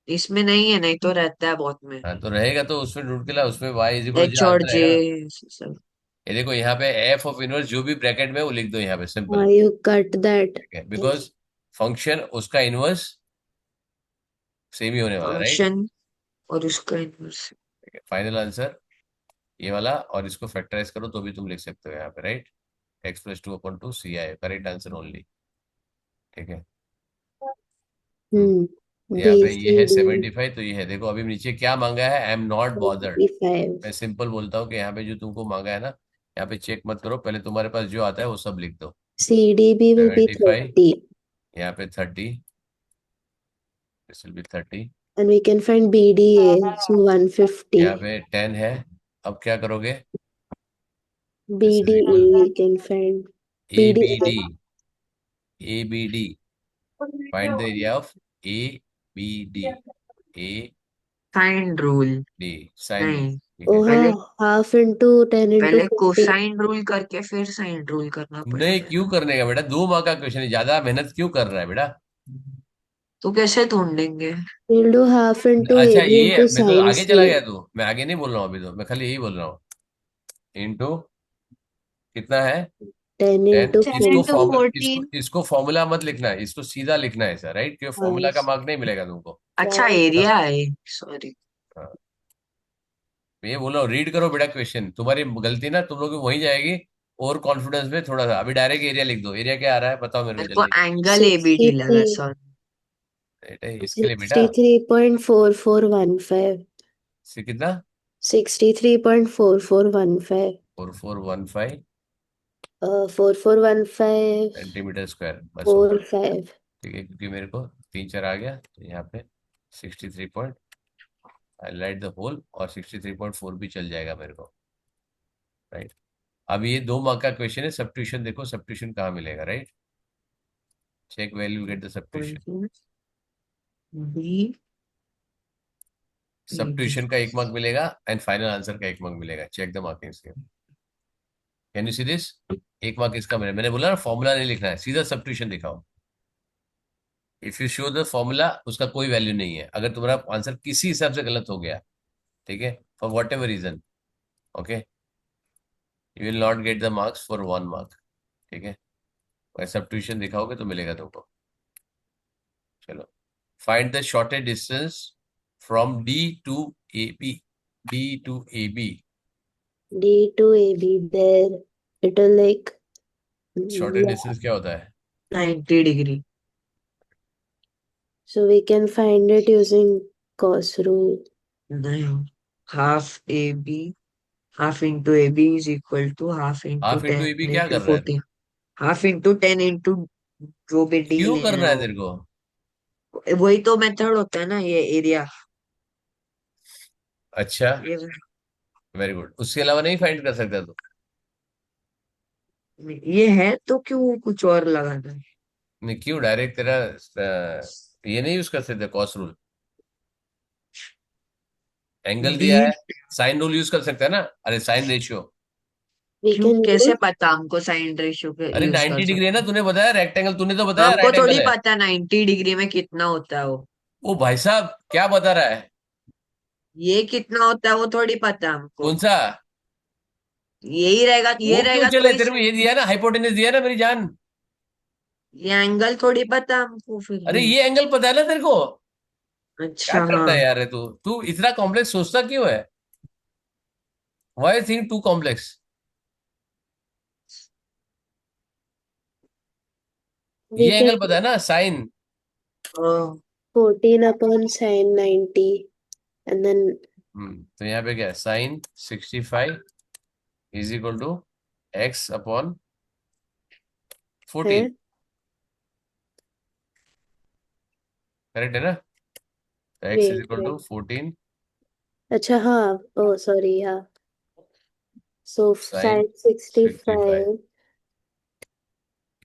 इसमें नहीं है, नहीं तो रहता है बहुत में। हाँ तो रहेगा तो उसमें ढूंढ के ला. उसमें y is equal to H जो और आंसर जे आएगा ना. सब। ये देखो यहाँ पे एफ ऑफ इनवर्स जो भी ब्रैकेट में है, वो लिख दो यहाँ पे, सिंपल. You cut that. ठीक है, बिकॉज फंक्शन उसका इनवर्स सेम ही होने वाला, राइट? फंक्शन और उसका इनवर्स। फाइनल आंसर ये वाला, और इसको फैक्टराइज करो तो भी तुम लिख सकते हो यहाँ पे, राइट? एक्स प्लस 2 अपॉन 2 सी आई, करेक्ट आंसर ओनली. ठीक है. B यहाँ पे ये C है D 75, तो ये है. देखो अभी नीचे क्या मांगा है, आई एम नॉट बॉदर्ड. 75. मैं सिंपल बोलता हूँ कि यहाँ पे जो तुमको मांगा है ना, यहाँ पे चेक मत करो, पहले तुम्हारे पास जो आता है वो सब लिख दो. CDB will be 75, 30, यहाँ पे 30, this will B 30, and we can find BDA, so यहाँ 150. पे 10 है. अब क्या करोगे? This is BDE equal we can find. A B BDA. D. A B D, find the area of A B D. A sine rule. D, sine rule. नहीं, ठीक Oh है. पहले half into 10 into पहले 50. Cosine rule करके फिर sine rule करना नहीं, पड़ेगा। क्यों करने का बेटा? 2 मार्क का क्वेश्चन है, ज्यादा मेहनत क्यों कर रहा है बेटा? तो कैसे ढूंढेंगे? We'll do half into अच्छा, AB ये into मैं तो sin आगे चला C. गया. तू, मैं आगे नहीं बोल रहा हूँ अभी, तो मैं खाली यही बोल रहा हूँ. इंटू कितना है? 10 10. into 10 इसको into 50. इसको 14. इसको फॉर्मूला मत लिखना है, इसको सीधा लिखना है ऐसा, राइट? क्यों? फॉर्मूला का Yes. मार्क नहीं मिलेगा तुमको. अच्छा एरिया है, सॉरी। हाँ, मैं ये बोल रहा हूँ, रीड करो बेटा क्वेश्चन. तुम्हारी गलती ना, तुम लोग की वहीं जाएगी. और कॉन्फिडेंस में थोड़ा सा, अभी डायरेक्ट एरिया लिख दो. एरिया क्या आ रहा है बताओ मेरे को मेरे को जल्दी. एंगल एबीडी लगा, 63. सॉरी। बेटा इसके लिए बेटा 63.4415. से कितना? 63.4415. 4415 4415. सेंटीमीटर स्क्वायर बस हो गया. 45. ठीक है, क्योंकि मेरे को 3 4 आ गया तो यहाँ पे 63 point, I write the whole, और 63.4 भी चल जाएगा मेरे को, राइट? अब ये 2 मार्क का क्वेश्चन है. सब्स्टिट्यूशन देखो, सब्स्टिट्यूशन कहाँ मिलेगा, right? Check value get the substitution. B substitution का 1 मार्क मिलेगा एंड फाइनल आंसर का 1 मार्क मिलेगा. Check the marking scheme. Can you see this? 1 mark इसका मिलेगा. मैंने बोला ना फॉर्मूला नहीं लिखना है, सीधा सब्स्टिट्यूशन दिखाओ. If you show the formula, उसका कोई वैल्यू नहीं है. अगर तुम्हारा आंसर किसी हिसाब से गलत हो गया, ठीक है, for whatever reason, okay, you will not get the marks for 1 mark. ठीक है, सब्स्टिट्यूशन दिखाओगे तो मिलेगा तुमको. चलो, find the shortest distance from D to A B. D to A B. D to AB there. It will like, shortest yeah. Distance क्या होता है? 90 degree. So we can find it using cos rule. नहीं, half A B, half into A B is equal to half into half into A B 10 क्या into कर रहा है तू? 14, half into 10 into जो भी डी क्यों ले करना रहा है हो। तेरे को? वही तो मेथड होता है ना, ये एरिया। अच्छा, ये वेरी गुड. उसके अलावा नहीं फाइंड कर सकता तू? ये है तो क्यों कुछ और लगाना है? नहीं, क्यों डायरेक्ट तेरा ये नहीं यूज कर सकते कॉस रूल? एंगल डी दिया है, साइन रूल यूज कर सकता है ना. अरे साइन रेशियो. We क्यों, can कैसे use, पता हमको साइन रेशियो के अरे यूज कर 90 डिग्री है ना, सकते हैं? तूने बताया रेक्टेंगल, तूने तो बताया हमको राइट थोड़ी एंगल है. पता 90 डिग्री में कितना होता है वो। ओ भाई साहब, क्या बता रहा है? ये कितना होता है वो थोड़ी पता हमको। कौन सा? यही रहेगा, वो ये क्यों रहेगा तो चले? ही तेरे को ये दिया ना, हाइपोटेनस दिया ना मेरी जान. ये एंगल थोड़ी पता हमको फिर अरे भी। ये एंगल पता है ना तेरे को? क्या अच्छा करता हाँ। है यार तू तू इतना कॉम्प्लेक्स सोचता क्यों है? Why think too complex? We ये can एंगल पता है ना, साइन। हाँ 14 upon sin 90 and then तो यहाँ पे क्या है, sine 65 is equal to x upon 14। है। करेक्ट है ना? X is Wait, equal to wait. 14 अच्छा हाँ, oh sorry, हाँ. So sine sin 65 65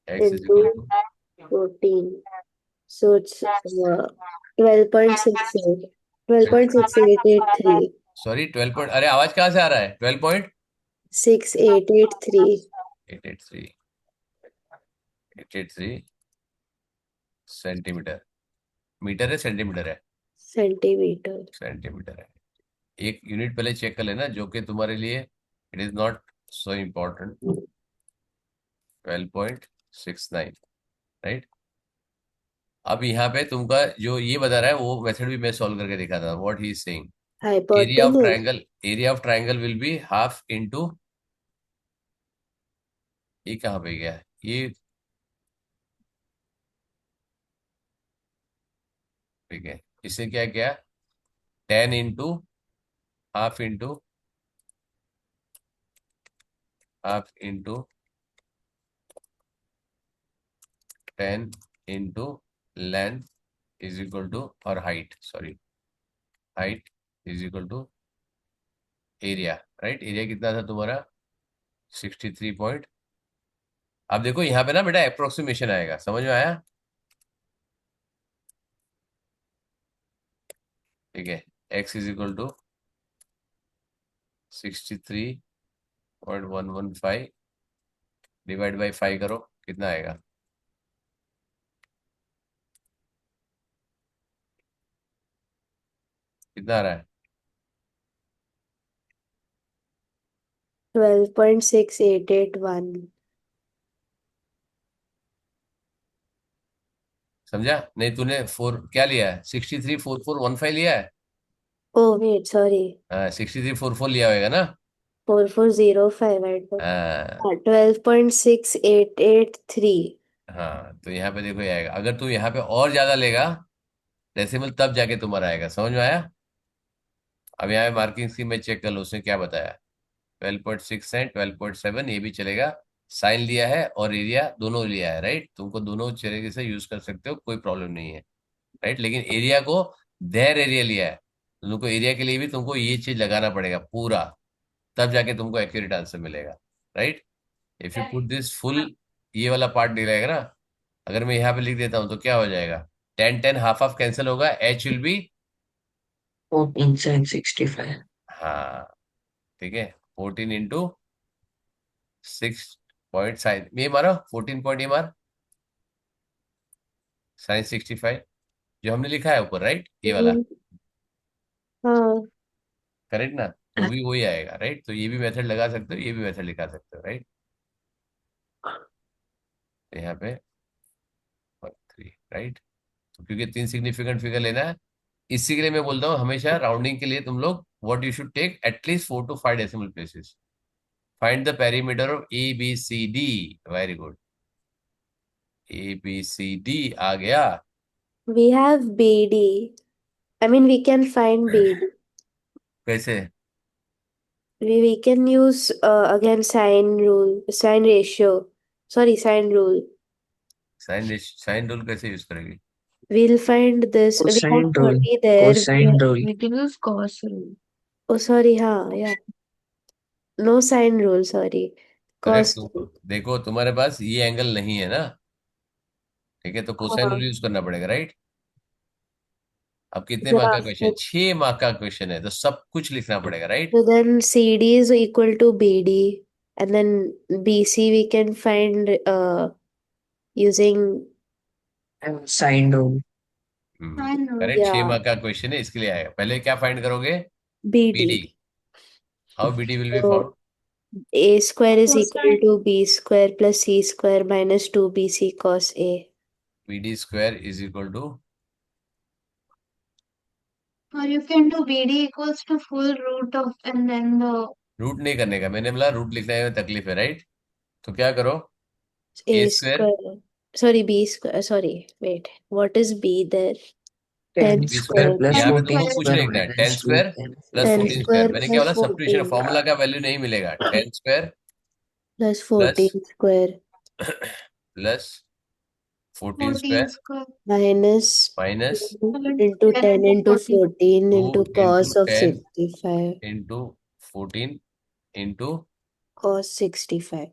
x is equal into to 14. So it's 12.68. 12.6883. Sorry 12 point, अरे आवाज कहाँ से आ रहा है? 6883 12.883 883 सेंटीमीटर। मीटर है सेंटीमीटर है? centimeter. सेंटीमीटर है। एक यूनिट पहले चेक कर लेना जो कि तुम्हारे लिए it is not so important. 12.69, right. अब यहाँ पे तुमका जो ये बता रहा है वो मेथड भी मैं सॉल्व करके दिखा था। What he is saying, area of Hypotenuse. Triangle, area of triangle will be half into, ये कहाँ पे गया ये, ठीक है। इससे क्या क्या, 10 into half into half into 10 into length is equal to, और height, sorry height is equal to area, right. Area कितना था तुम्हारा? 63 पॉइंट। अब देखो यहाँ पे ना बेटा अप्रोक्सीमेशन आएगा, समझ में आया? ठीक है, x is equal to 63.115 divide by 5 करो, कितना आएगा? कितना आ रहा है? 12.6881. समझा? नहीं तूने फोर क्या लिया है, 634415 लिया है? Oh wait, sorry. हाँ 6344 लिया होगा ना? 4405 at the हाँ 12.6883. हाँ, तो यहाँ पे देखो ये आएगा। अगर तू यहाँ पे और ज्यादा लेगा डेसिमल तब जाके तुम्हारा आएगा, समझ में आया? अब यहाँ पे मार्किंग स्कीम में चेक कर लो, उसने क्या बताया। 12.6 है, 12.7 ये भी चलेगा। साइन लिया है और एरिया दोनों लिया है, राइट। तुमको दोनों तरीके से यूज कर सकते हो, कोई प्रॉब्लम नहीं है, राइट। लेकिन एरिया को, देयर एरिया लिया है, तो तुमको एरिया के लिए भी तुमको ये चीज लगाना पड़ेगा पूरा, तब जाके तुमको एक्यूरेट आंसर मिलेगा, right. If you put this full, ये वाला पार्ट नहीं रहेगा ना। अगर मैं यहाँ पे लिख देता हूँ तो क्या हो जाएगा, 10 10 हाफ हाफ कैंसिल होगा, एच विल बी, 14 sin 65। हाँ ठीक है, 14 इंटू 6 साइन ये मारो, 14 पॉइंट ये मार, साइन 65 जो हमने लिखा है ऊपर, राइट, ये वाला। हाँ. करेक्ट ना? तो भी वही आएगा, राइट। तो ये भी मेथड लगा सकते हो, ये भी मेथड लिखा सकते हो, राइट। यहाँ पे 3, राइट। तो क्योंकि 3 सिग्निफिकेंट फिगर लेना है, इसी के लिए मैं बोलता हूँ हमेशा राउंडिंग के लिए तुम लोग what you should take at least 4 to 5 decimal places. Find the perimeter of A B C D, very good. A B C D आ गया। We have BD. I mean, we can find BD. कैसे? We can use again sine rule, sine ratio. Sorry, sine rule. Sine rule कैसे use करेगी? We'll find this. We have Cosine rule. 30 there. Cosine rule. We can use cos rule. Oh, sorry, हाँ, yeah. No sine rule, sorry. Correct. Cos तुम rule. देखो तुम्हारे पास ये angle नहीं है ना, ठीक है, तो कोसाइन हाँ. रूल यूज करना पड़ेगा, राइट। अब कितने मार्क Yeah. का क्वेश्चन, 6 मार्क का क्वेश्चन है, तो सब कुछ लिखना पड़ेगा, right. So then CD is equal to BD, and then BC we can find using Sine rule. Sine rule. Correct, छह yeah मार्क का क्वेश्चन है, इसके लिए आएगा। पहले क्या फाइंड करोगे? BD. BD. How BD will be So found? A square is equal Cosine. to B square plus C square minus 2BC cos A. BD square is equal to Or you can do BD equals to full root of and then the root नहीं करने का, मैंने बोला root लिखने में तकलीफ है, right? तो क्या करो, ए A square square. Sorry, B square. Sorry, wait. What is B there? 10 10 B square square, square. plus यहाँ पे 10 तुमको 14 कुछ square नहीं square लिखना है, ten minus 2 square 10 plus 10 14 square. square मैंने क्या plus बोला, सब्स्टिट्यूशन 14 फॉर्मूला का वैल्यू नहीं मिलेगा, 10 square plus plus 14 square plus 14 14 square square minus minus 2 into into 10 10 into into 14. 14 2 into into cos of 10 65. Into 14 into Cos 65.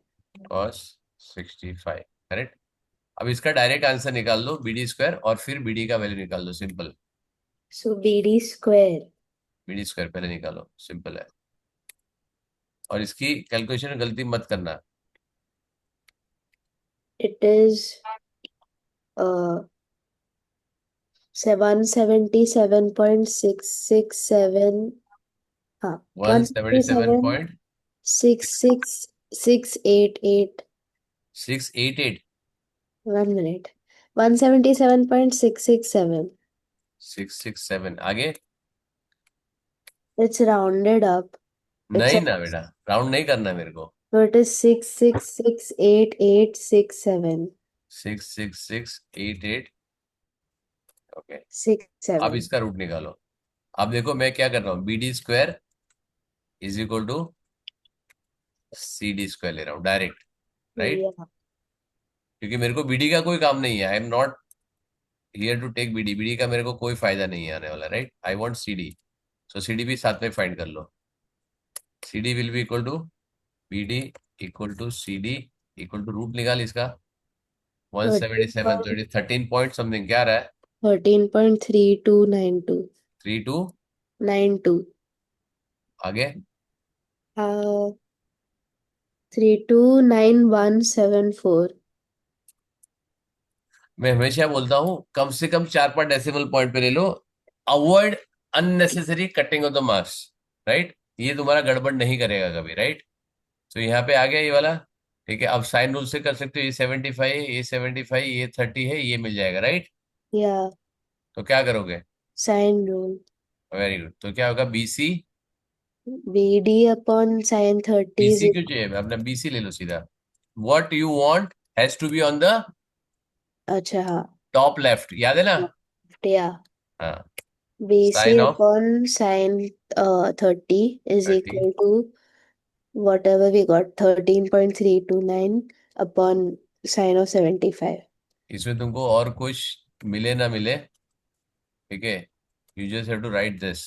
Cos 65, correct? अब इसका direct answer निकाल लो, BD square, और फिर बीडी का वैल्यू निकाल दो, simple. So BD square. BD square पहले निकालो, सिंपल है। और इसकी कैलकुलेशन में गलती मत करना। It is 177.667. हाँ, 177.688। 177.66688. 1 minute. 177.667. 667 आगे। It's rounded up. It's नहीं ना बेटा, राउंड नहीं करना मेरे को। so it is 6668867. 66688, ओके। अब 67. इसका रूट निकालो। अब देखो मैं क्या कर रहा हूँ, BD square is equal to C D square ले रहा हूँ डायरेक्ट, राइट? Yeah. क्योंकि मेरे को बीडी का कोई काम नहीं है, I am not here to take BD, BD का मेरे को कोई फायदा नहीं है आने वाला, right? I want CD, so CD भी साथ में फाइंड कर लो। CD will be equal to BD equal to CD equal to root निकाल इसका 177, तो 13 पॉइंट समथिंग, क्या आ रहा है? 13.3292. 32। 92. आगे 329174. मैं हमेशा बोलता हूं कम से कम 4-5 डेसिमल पॉइंट पे ले लो, avoid unnecessary cutting off the marks, right? ये तुम्हारा गड़बड़ नहीं करेगा कभी, राइट? तो यहाँ पे आ गया ये वाला, ठीक है। अब साइन रूल से कर सकते हो, ये 75 है, ये 75, ये 30 है, ये मिल जाएगा, राइट? Yeah. तो क्या करोगे? Sine rule. Very good. तो क्या होगा, BC, BD upon sine 30 is BC क्यों चाहिए, अपना बीसी ले लो सीधा। What you want has to be on the अच्छा हाँ. टॉप लेफ्ट, याद है ना? Yeah. हाँ, BC sine of upon sine 30 is 30, equal to whatever we got, 13.329 upon sine of 75. इसमें तुमको और कुछ मिले ना मिले, ठीक है, you just have to write this,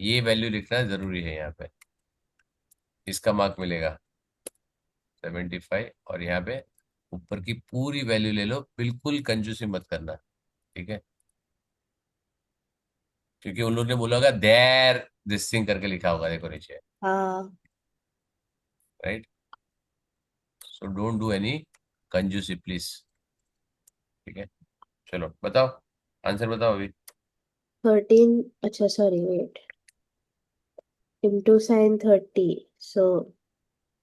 ये वैल्यू लिखना जरूरी है यहाँ पे। इसका मार्क मिलेगा 75, और यहाँ पे ऊपर की पूरी वैल्यू ले लो, बिल्कुल कंजूसी मत करना, ठीक है? क्योंकि उन लोगों ने बोला होगा देयर दिस थिंग करके लिखा होगा, देखो नीचे, हाँ. Right? So don't do any कंजूसी प्लीज, ठीक है? चलो बताओ, आंसर बताओ अभी। 13. अच्छा sorry, wait. Into sine 30. So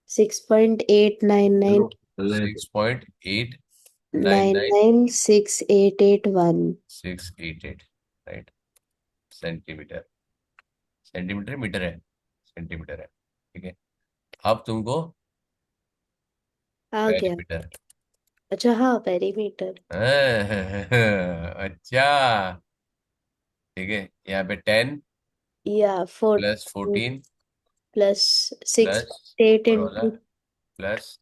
6.899 6.899 99681. 688, right? Centimetre, centimetre metre है, सेंटीमीटर है, ठीक है? अब तुमको आ गया. पेरीमीटर। अच्छा हाँ, पेरीमीटर. अच्छा, ठीक है। यहाँ पे 10 या प्लस 14 plus प्लस 6.8 ऊपर वाला into प्लस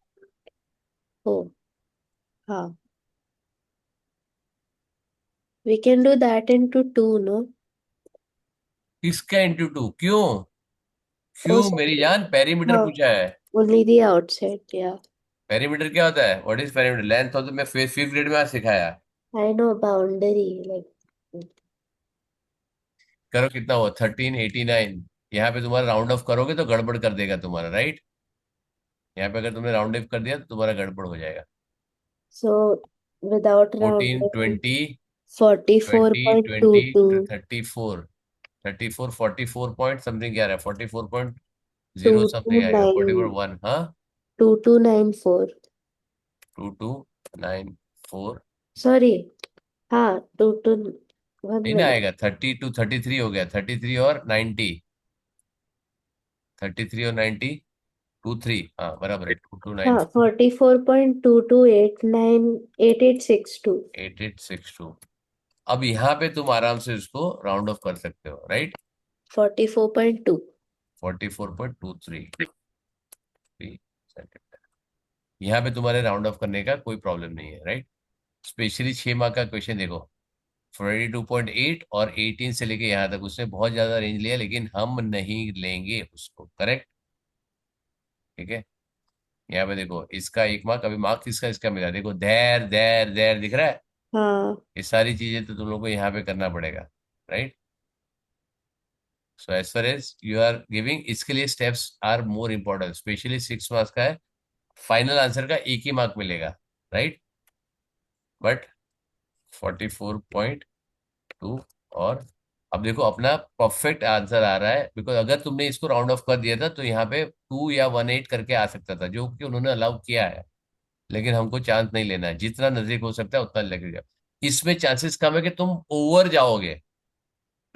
4. हाँ. We can do that into 2, no? इसका इंटू 2 क्यों? Oh, क्यों मेरी sorry. जान, पेरीमीटर हाँ. पूछा है। Only the outside, yeah. Perimeter क्या होता है, व्हाट इज पेरीमीटर? लेंथ हो तो मैं फिफ्थ ग्रेड में आज सिखाया। I know boundary, like. करो, कितना हुआ, 1389। यहाँ पे तुम्हारा राउंड ऑफ करोगे तो गड़बड़ कर देगा तुम्हारा, राइट? यहाँ पे अगर तुमने राउंड ऑफ कर दिया तो तुम्हारा गड़बड़ हो जाएगा। So without 14 rounding, 20 20 20 44.22. 34, 34 44 point something क्या रहा है, 44.0 टू टू समथिंग आएगा, नाइन 44.1, हाँ, 2294 2294 सॉरी हाँ 2 2 1 नहीं ना मिनट आएगा, 32 33 हो गया, 33 और 90, 33 और 90, 23, हाँ बराबर है, टू टू नाइन हाँ 44.22898862 8862। अब यहाँ पे तुम आराम से उसको राउंड ऑफ कर सकते हो, राइट, 44.2 44.23 सेंटीमीटर। यहाँ पे तुम्हारे राउंड ऑफ करने का कोई प्रॉब्लम नहीं है, राइट। स्पेशली 6 मार्क का क्वेश्चन देखो, 42.8 और 18 से लेके यहाँ तक उसने बहुत ज्यादा रेंज लिया, लेकिन हम नहीं लेंगे उसको, करेक्ट, ठीक है। यहाँ पे देखो इसका 1 मार्क, अभी मार्क किसका इसका मिला, देखो देर देर देर दिख रहा है, हाँ ये सारी चीजें तो तुम लोग को यहाँ पे करना पड़ेगा, right. So as far as you are giving, इसके लिए steps are more important, specially 6 marks का है, फाइनल आंसर का 1 ही मार्क मिलेगा, राइट। बट 44.2, और अब देखो अपना परफेक्ट आंसर आ रहा है, बिकॉज अगर तुमने इसको राउंड ऑफ कर दिया था तो यहाँ पे 2 या 18 करके आ सकता था, जो कि उन्होंने अलाउ किया है, लेकिन हमको चांस नहीं लेना है, जितना नजदीक हो सकता है उतना लेके जाओ। इसमें चांसेस कम है कि तुम ओवर जाओगे,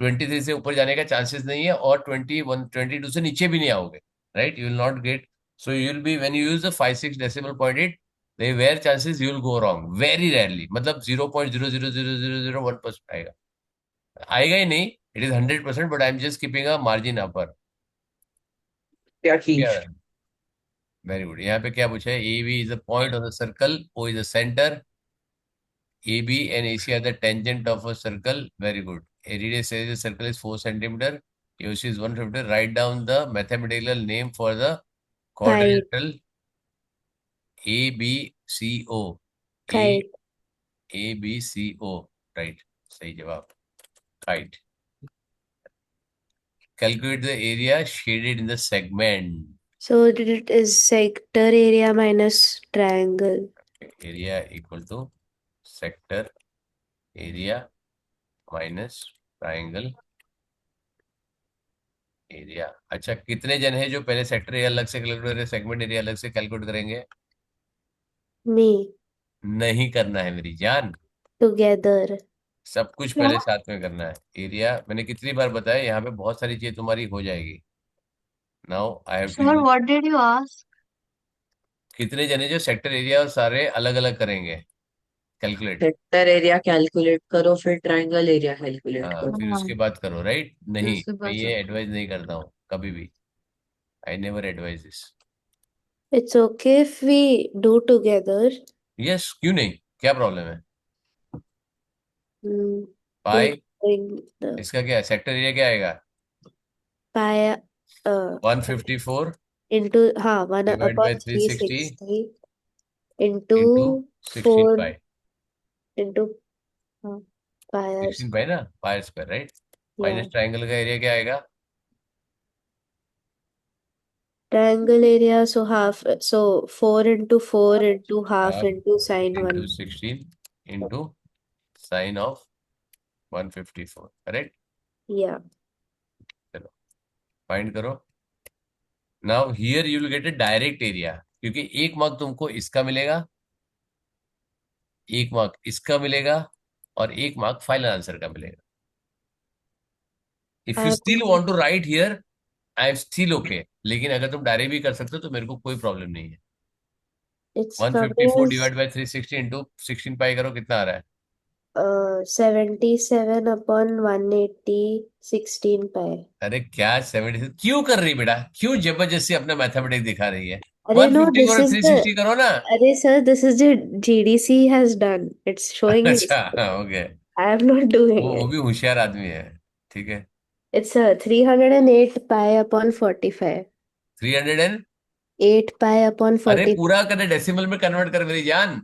23 से ऊपर जाने का चांसेस नहीं है, और 21 22 से नीचे भी नहीं आओगे, right, you will not get. So you will be when you use the 5 6 decimal point 8, they were chances you will go wrong very rarely, मतलब 0.0000001% आएगा, आएगा ही नहीं, it is 100%, but I am just keeping a margin upper. क्या ठीक। क्या, very good. यहाँ पे क्या पूछा है, A B is a point of the circle, O is a centre, AB and AC are the tangent of a circle. Very good. Area says the circle is 4 centimeter. AOC is 150. Write down the mathematical name for the kite quadrilateral ABCO. A kite ABCO. Right. सही जवाब. Right. Calculate the area shaded in the segment. so it is sector area minus triangle Area equal to sector area minus triangle area. अच्छा, कितने जन है जो पहले sector area अलग से कैलकुलेट करेंगे, सेगमेंट एरिया अलग से कैलकुलेट करेंगे? me नहीं करना है मेरी जान, together सब कुछ पहले साथ में करना है। एरिया मैंने कितनी बार बताया, यहाँ पे बहुत सारी चीजें तुम्हारी हो जाएगी। Now I have to Sir, use, what did you ask? कितने जने जो सेक्टर एरिया और सारे अलग अलग करेंगे कैलकुलेट। सेक्टर एरिया कैलकुलेट करो, फिर ट्राइंगल एरिया कैलकुलेट हाँ, करो। फिर उसके बाद करो, राइट। फिर नहीं, उसके मैं बाद ये सब एडवाइस नहीं करता हूँ कभी भी, I never advise this. it's okay if we do together yes, क्यों नहीं, क्या प्रॉब्लम है। mm, to pi, bring the इसका क्या है, सेक्टर एरिया क्या आएगा, pi 154 into हाँ 1 divide upon by 360 360 into into 16 4 pi, into pi r 16 pi ना, pi square, right. yeah minus triangle का एरिया क्या आएगा, triangle area so half so 4 into 4 into half half into sine into 1 16 into sine of 154, correct. yeah चलो find करो। Now here you will get a direct area, क्योंकि 1 mark तुमको इसका मिलेगा, 1 mark इसका मिलेगा, और 1 मार्क फाइनल आंसर का मिलेगा। If you I still want to write here, I am still okay, लेकिन अगर तुम डायरेक्ट भी कर सकते हो तो मेरे को कोई प्रॉब्लम नहीं है। it's coming 154 as divide by 360 into 16 पाई करो, कितना आ रहा है। 77 upon 180 16 pi अरे क्या 70 क्यों कर रही बेटा, क्यों जबरदस्ती अपना मैथमेटिक्स दिखा रही है। अरे no 154 this और is the 360 करो ना। अरे sir this is the GDC has done it's showing this अच्छा, okay, I am not doing वो it भी होशियार आदमी है, ठीक है। it's a 308 pi upon 45 300 and, 8 pi upon अरे 40 पूरा कर, डेसिमल में कन्वर्ट कर मेरी जान।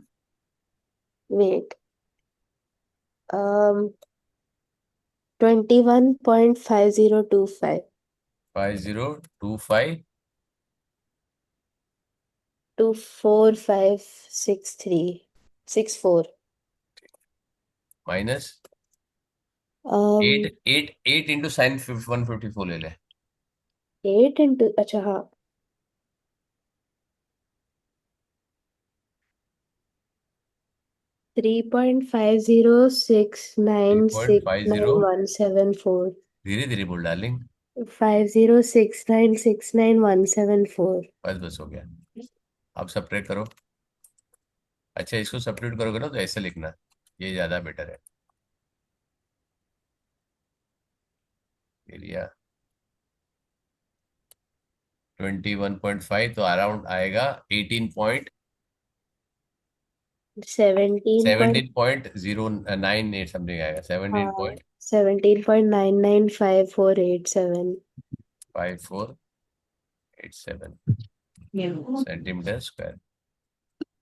wait 21.5025 5025 24563 64 minus eight eight eight into sine 154 ले ले. 8 into अच्छा हाँ 3.50 3.506969174 धीरे धीरे बोल डार्लिंग. 5069699174 बस बस हो गया. अब सब्ट्रैक्ट करो. अच्छा, इसको सब्ट्रैक्ट करोगे ना तो ऐसे लिखना, ये ज्यादा बेटर है. एरिया 21.5 तो अराउंड आएगा 17 point 17.098 समथिंग आएगा. 17.5487 17.995487 Yeah. Centimetre square.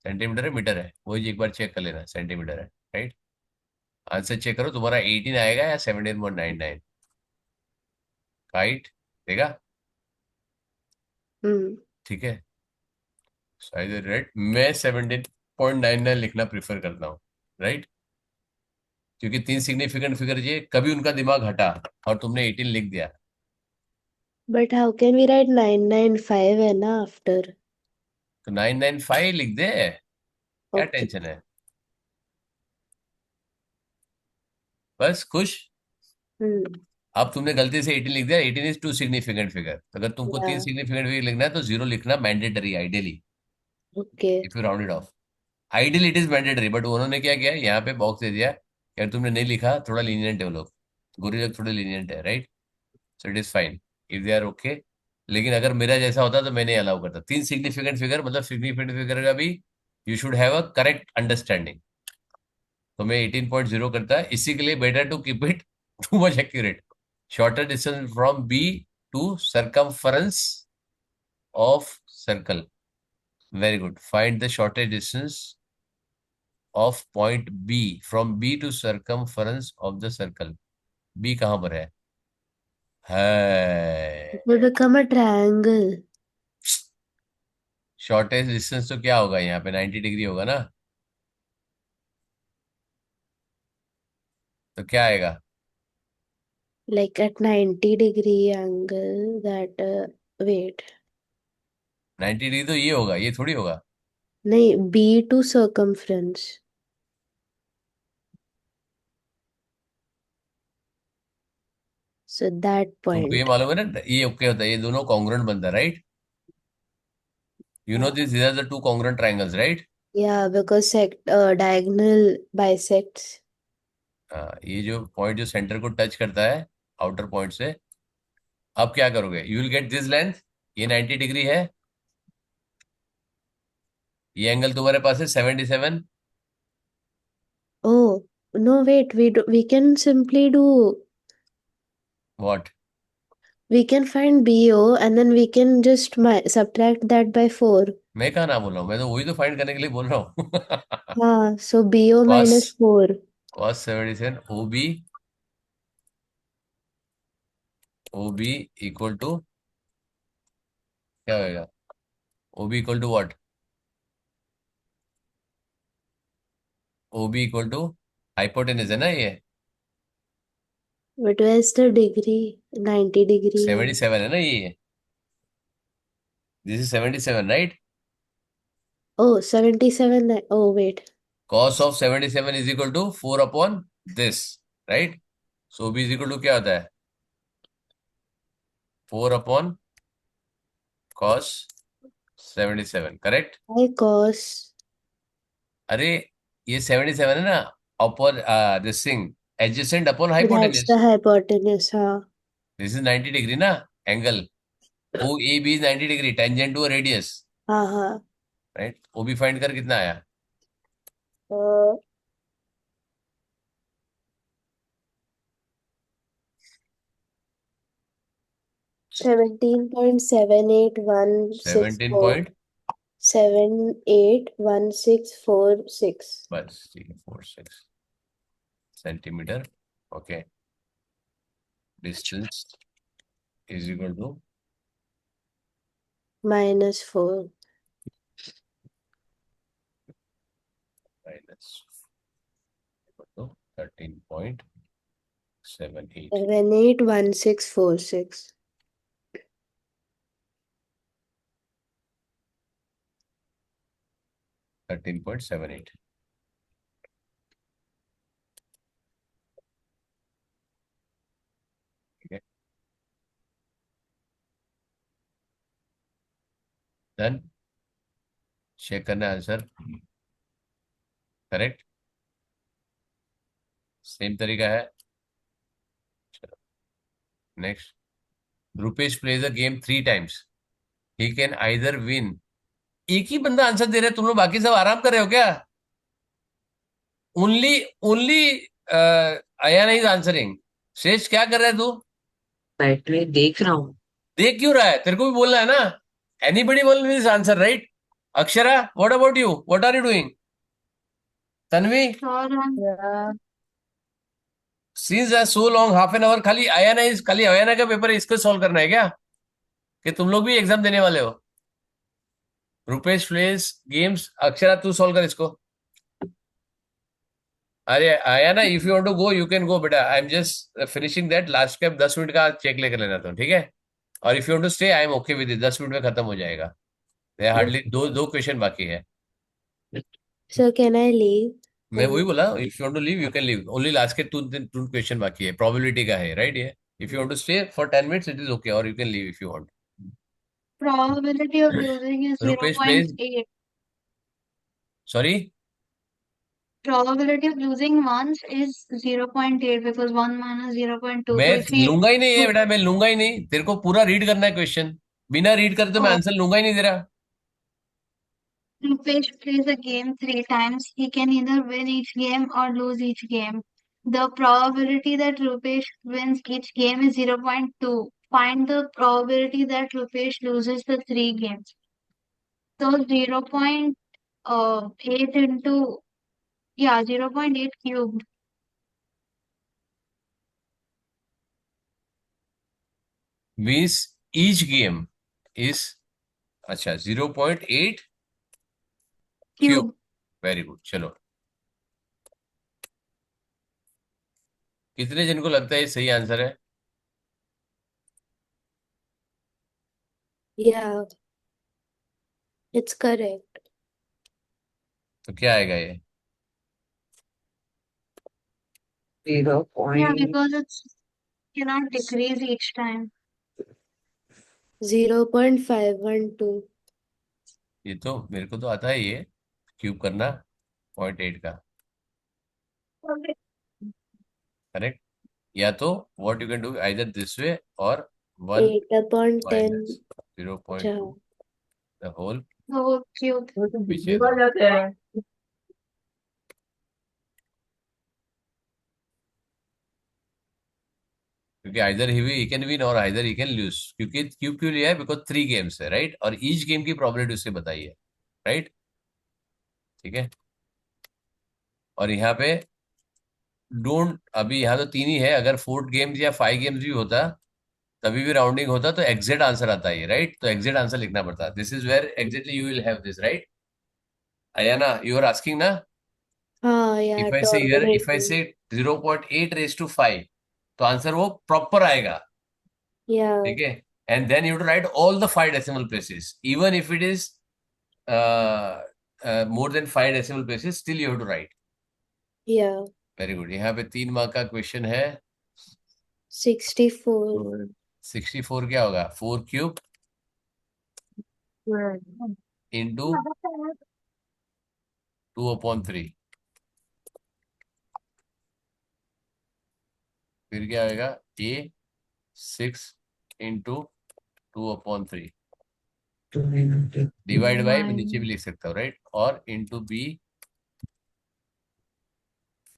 सेंटीमीटर है मीटर है वही एक बार चेक कर लेना. सेंटीमीटर है राइट. आंसर चेक करो तुम्हारा 18 आएगा या 17.99. राइट. देगा. हम्म ठीक है. शायद राइट. मैं 17.99 लिखना प्रेफर करता हूँ. राइट. क्योंकि तीन सिग्निफिकेंट फिगर ये कभी उनका दिमाग हटा और तुमने 18 लिख दिया. but how can we write 995 है ना after तो 995 लिख दे. क्या okay टेंशन है. बस खुश. हम्म अब तुमने गलती से 18 लिख दिया. 18 इज टू सिग्निफिकेंट फिगर. अगर तुमको तीन yeah सिग्निफिकेंट फिगर लिखना है तो जीरो लिखना mandatory ideally. okay if you round of ideal it is mandatory. But उन्होंने क्या किया यहाँ पे बॉक्स दे दिया कि अगर तुमने नहीं लिखा थोड़ा लीनियंट है वो लोग. गुरु लोग थोड़े लीनियंट है right. So it is fine if they are okay. लेकिन अगर मेरा जैसा होता तो मैं नहीं अलाउ करता. तीन सिग्निफिकेंट फिगर मतलब सिग्निफिकेंट फिगर का भी you should have a correct understanding. तो मैं 18.0 करता है इसी के लिए better to keep it too much accurate. Shorter distance from B to circumference of circle. Very good. Find the shortage distance of point B from B to circumference of the circle. B कहां पर है. it will become a triangle shortage distance तो क्या होगा यहाँ पे 90 degree होगा ना. तो क्या आएगा. like at 90-degree angle that wait 90 degree तो ये होगा ये थोड़ी होगा. नहीं B to circumference so that तुमको ये point मालूम है ना ये ओके होता है ये दोनों कॉन्ग्रुएंट बनता है right. You know yeah this are the two congruent triangles right. yeah because diagonal bisects ये जो पॉइंट जो सेंटर को टच करता है आउटर पॉइंट से. अब क्या करोगे you will get this length. ये 90 डिग्री है. ये एंगल तुम्हारे पास है 77. oh no wait we can simply do what. we can find BO and then we can just subtract that by 4 मैं कहा ना बोल रहा हूँ. मैं तो वही तो फाइंड करने के लिए बोल रहा हूँ. हाँ so BO cos minus 4 cos 77 OB equal to क्या होएगा. OB equal to what. OB equal to hypotenuse है ना ये. but where's the degree 90-degree है 77 है ना ये. This is 77 right. oh 77 oh wait cos of 77 is equal to 4 upon this right. So OB is equal to क्या होता है 4 upon cos 77 correct. I cos अरे ये 77 है ना upon this thing adjacent upon that's hypotenuse. the hypotenuse हाँ this is 90 degree ना angle. OAB is 90 degree tangent to radius हाँ हाँ राइट. OB फाइंड कर कितना आया. uh, 17 17.7816 पॉइंट 781646 बस ठीक है 46 centimetre. Okay. Distance is equal to minus 4 minus 13.6 78. 781646. 13.78. ठीक है, डन. चेक करना आंसर करेक्ट. सेम तरीका है. चलो next. Rupesh plays a game 3 times. He can either win. एक ही बंदा आंसर दे रहे हैं, तुम लोग बाकी सब आराम कर रहे हो क्या? Only only Ayaan is answering. Shreshth क्या कर रहा है तू? बैठ में देख रहा हूँ. देख क्यों रहा है? तेरे को भी बोलना है ना. Anybody will this answer right. Akshara, what about you? What are you doing? Tanvi, और हम Yeah. Scenes are so long, half an hour. खाली अयाना का पेपर है, इसको सॉल्व करना है क्या? कि तुम लोग भी एग्जाम देने वाले हो? Rupesh place games. अक्षरा तू सॉल्व कर इसको. अरे Ayana, if you want to go you can go बेटा. I am just finishing that last के 10 मिनट का चेक लेकर लेना था, ठीक है? और if you want to stay I am okay with it. 10 minute में खत्म हो जाएगा. हार्डली दो दो क्वेश्चन बाकी है. So can I leave? मैं वही बोला, if you want to leave you can leave. Only last के टू क्वेश्चन बाकी है. प्रोबेबिलिटी का है राइट ये. If you want to stay for 10 minutes it is okay, और you can leave if you want. probability of losing is Rupesh please. 0.8. Sorry. Probability of losing once is 0.8 because 1 minus 0.2. मैं So if we लूंगा ही नहीं है बेटा, मैं लूंगा ही नहीं. तेरे को पूरा रीड करना है क्वेश्चन. बिना रीड करते तो मैं uh, आंसर लूंगा ही नहीं दे रहा. Rupesh plays a game 3 times, he can either win each game or lose each game. The probability that Rupesh wins each game is 0.2. Find the probability that Rupesh loses the 3 games. So 0.8 into, yeah, 0.8 cubed. Means each game is. अच्छा, 0.8 cube. Cube. Very good. चलो, कितने जन को लगता है ये सही answer है? Yeah, it's correct. तो क्या आएगा ये? 0. Yeah, because it's cannot decrease each time. 0.512. ये तो मेरे को तो आता है ये क्यूब करना 0.8 का. Okay. करेक्ट. या तो what you can do either this way और 1 8 upon 10. माइनस 0.2 अच्छा. The whole So cube. which is क्योंकि आइदर ही कैन विन और आइदर ही कैन लूज. क्योंकि क्यूब क्यों लिया है? बिकॉज 3 गेम्स है राइट, और ईच गेम की प्रोबेबिलिटी उससे बताई है राइट. ठीक है. और यहाँ पे डोंट, अभी यहाँ तो 3 ही है. अगर 4 गेम्स या 5 गेम्स भी होता तभी भी राउंडिंग होता तो एग्जैक्ट आंसर आता है राइट. तो एग्जैक्ट आंसर लिखना पड़ता. This is where exactly you will have this right. Ayana, you are asking ना. हाँ, yeah, इफ आई से हियर, इफ आई terminating. से 0.8 raised to 5, तो आंसर वो प्रॉपर आएगा. Yeah, ठीक है. And then you to write all the 5 decimal places. Even if it is more than 5 decimal places, still you have to write. yeah. Very good. यहाँ पे 3 mark का question है. 64. 64 क्या होगा? 4 क्यूब इंटू 2/3. फिर क्या आएगा? ए 6 इंटू 2/3 डिवाइड बाय, मैं नीचे भी लिख सकता हूँ राइट, और into B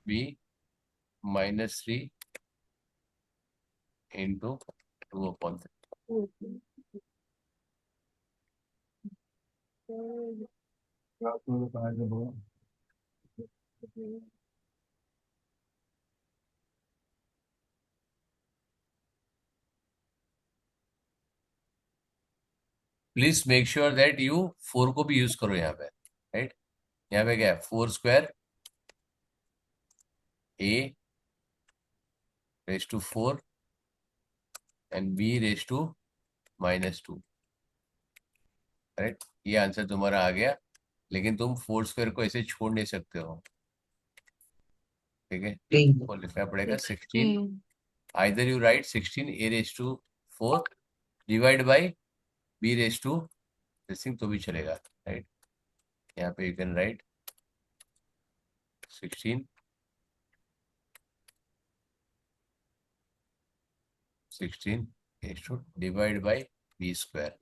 -3 into 2/3. Please make sure that you 4 को भी यूज करो यहाँ पे राइट. यहाँ पे क्या है? 4 square A raise to 4 and B raise to -2। Correct, ये आंसर तुम्हारा आ गया। लेकिन तुम 4 स्क्वायर को ऐसे छोड़ नहीं सकते हो, ठीक है, तो लिखना पड़ेगा 16। Either you write 16 a raise to 4 divide by b raise to this thing, तो भी चलेगा, राइट। यहाँ पे you can write 16 a divide by b square,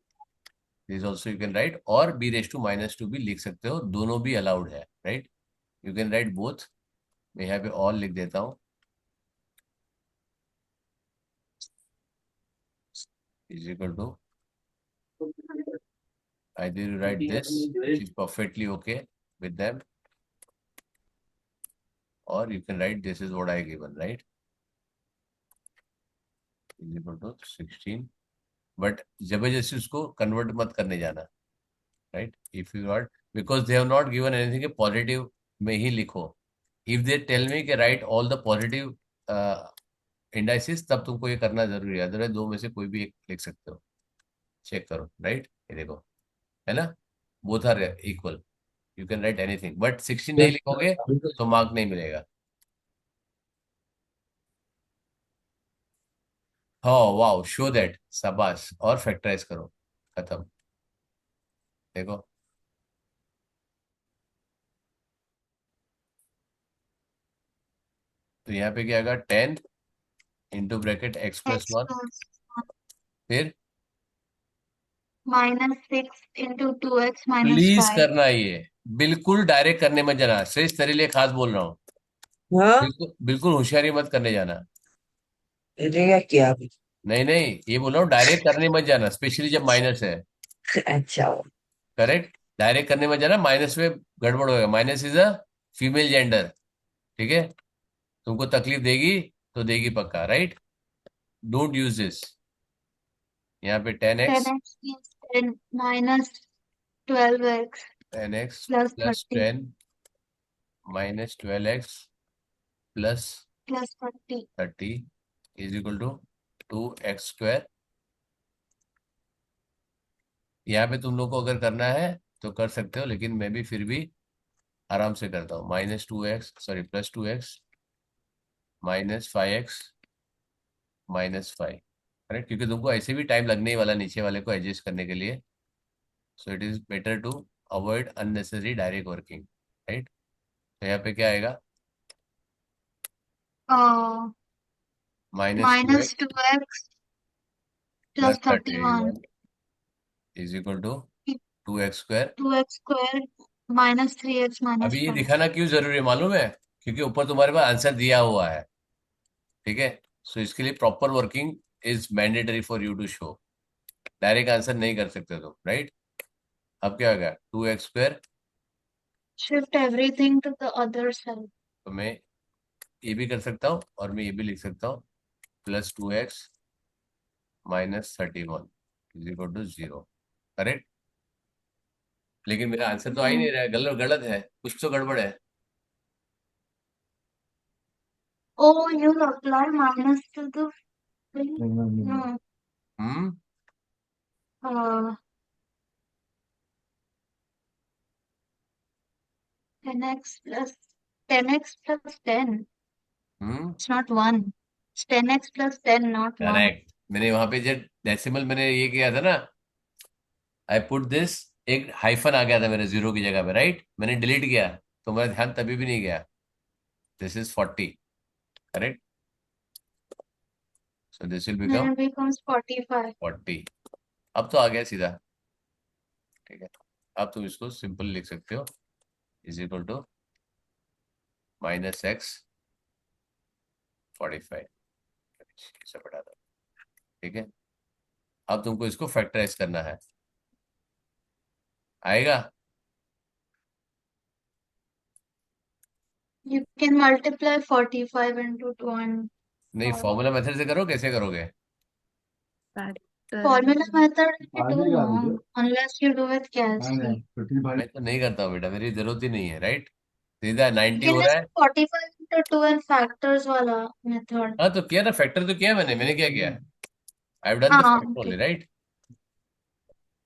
this also you can write, और b रेज टू -2 भी लिख सकते हो, दोनों भी अलाउड है, right. You can write both. मैं यहाँ पे ऑल लिख देता हूँ, is equal to either you write this which is perfectly okay with them, or you can write this is what I given, right, is equal to 16। But जबरदस्ती उसको convert मत करने जाना, right. If you not, because they have not given anything के positive में ही लिखो। If they tell me कि right all the positive indices, तब तुमको ये करना जरूरी है, अदरवाइज दो में से कोई भी एक लिख सकते हो। चेक करो, राइट, ये देखो, है ना, both are equal, you can write anything, but 16 नहीं लिखोगे तो मार्क नहीं मिलेगा। हाँ, वाओ, शो दैट, शाबाश, और फैक्टराइज करो, खत्म। देखो, तो यहाँ पे क्या आएगा, 10 into bracket x plus x 1, plus फिर -6 into 2x minus प्लीज 5. करना, ये बिल्कुल डायरेक्ट करने मत जाना, श्रेष्ठ तेरे लिए खास बोल रहा हूँ, हाँ, बिल्कुल बिल्कुल होशियारी मत करने जाना। मैंने क्या किया अभी? नहीं नहीं, ये बोल रहा हूँ, डायरेक्ट करने मत जाना, स्पेशली जब माइनस है, अच्छा, करेक्ट, डायरेक्ट करने मत जाना, माइनस में गड़बड़ होगा, minus is a female gender, ठीक है, तुमको तकलीफ देगी तो देगी पक्का, राइट, डोंट यूज दिस। यहाँ पे 10x 10x is 10 minus 12x 10x plus plus 30 10 minus 12x plus plus 30. 30 is equal to 2x square. यहाँ पे तुम लोग को अगर करना है तो कर सकते हो, लेकिन मैं भी फिर भी आराम से करता हूँ, प्लस 2x -5x -5, करेक्ट, क्योंकि तुमको ऐसे भी टाइम लगने ही वाला नीचे वाले को एडजस्ट करने के लिए, so it is better to avoid unnecessary direct working, right. तो यहाँ पे क्या आएगा, Uh, -2x minus 2x plus plus 31 31 is equal to 2x square. 2x square minus 3x minus अभी ये 5. दिखाना क्यों जरूरी है मालूम है, क्योंकि ऊपर तुम्हारे पास आंसर दिया हुआ है, ठीक है, सो इसके लिए proper working is mandatory for you to show, direct answer नहीं कर सकते तुम, राइट। अब क्या होगा, 2x square, Shift everything to the other side. तो मैं ये भी कर सकता हूँ और मैं ये भी लिख सकता हूँ, +2x -31 is equal to 0, correct. लेकिन मेरा आंसर तो आ ही नहीं रहा है, गलत गलत है, कुछ तो गड़बड़ है। Oh, you apply minus to the thing? No. Hmm Uh, 10x plus 10x plus 10. Hmm It's not 1. It's 10x plus 10, not 1. Correct, मैंने वहां पे जब डेसिमल मैंने ये किया था ना, आई पुट दिस, एक हाइफन आ गया था मेरे जीरो की जगह पे, राइट, मैंने डिलीट किया, तो मेरा ध्यान तभी भी नहीं गया, this is 40, correct, so this will Then become it becomes 45. 40। अब तो आ गया सीधा, ठीक है, अब तुम इसको सिंपल लिख सकते हो, इज इक्वल टू -x 45 इसे बढ़ा दो, ठीक है। अब तुमको इसको फैक्टराइज करना है, आएगा, You can multiply 45 into 2 नहीं फॉर्मूला मेथड से करो, कैसे करोगे, formula method you do wrong unless you do with calculus. मैं तो नहीं करता हूँ बेटा, मेरी जरूरत ही नहीं है, राइट, सीधा You 90 can हो रहा just है, 45 into two and factors वाला method. हाँ तो किया ना, फैक्टर तो किया मैंने क्या किया? आई हैव डन द हाँ फैक्टर okay. Only, right?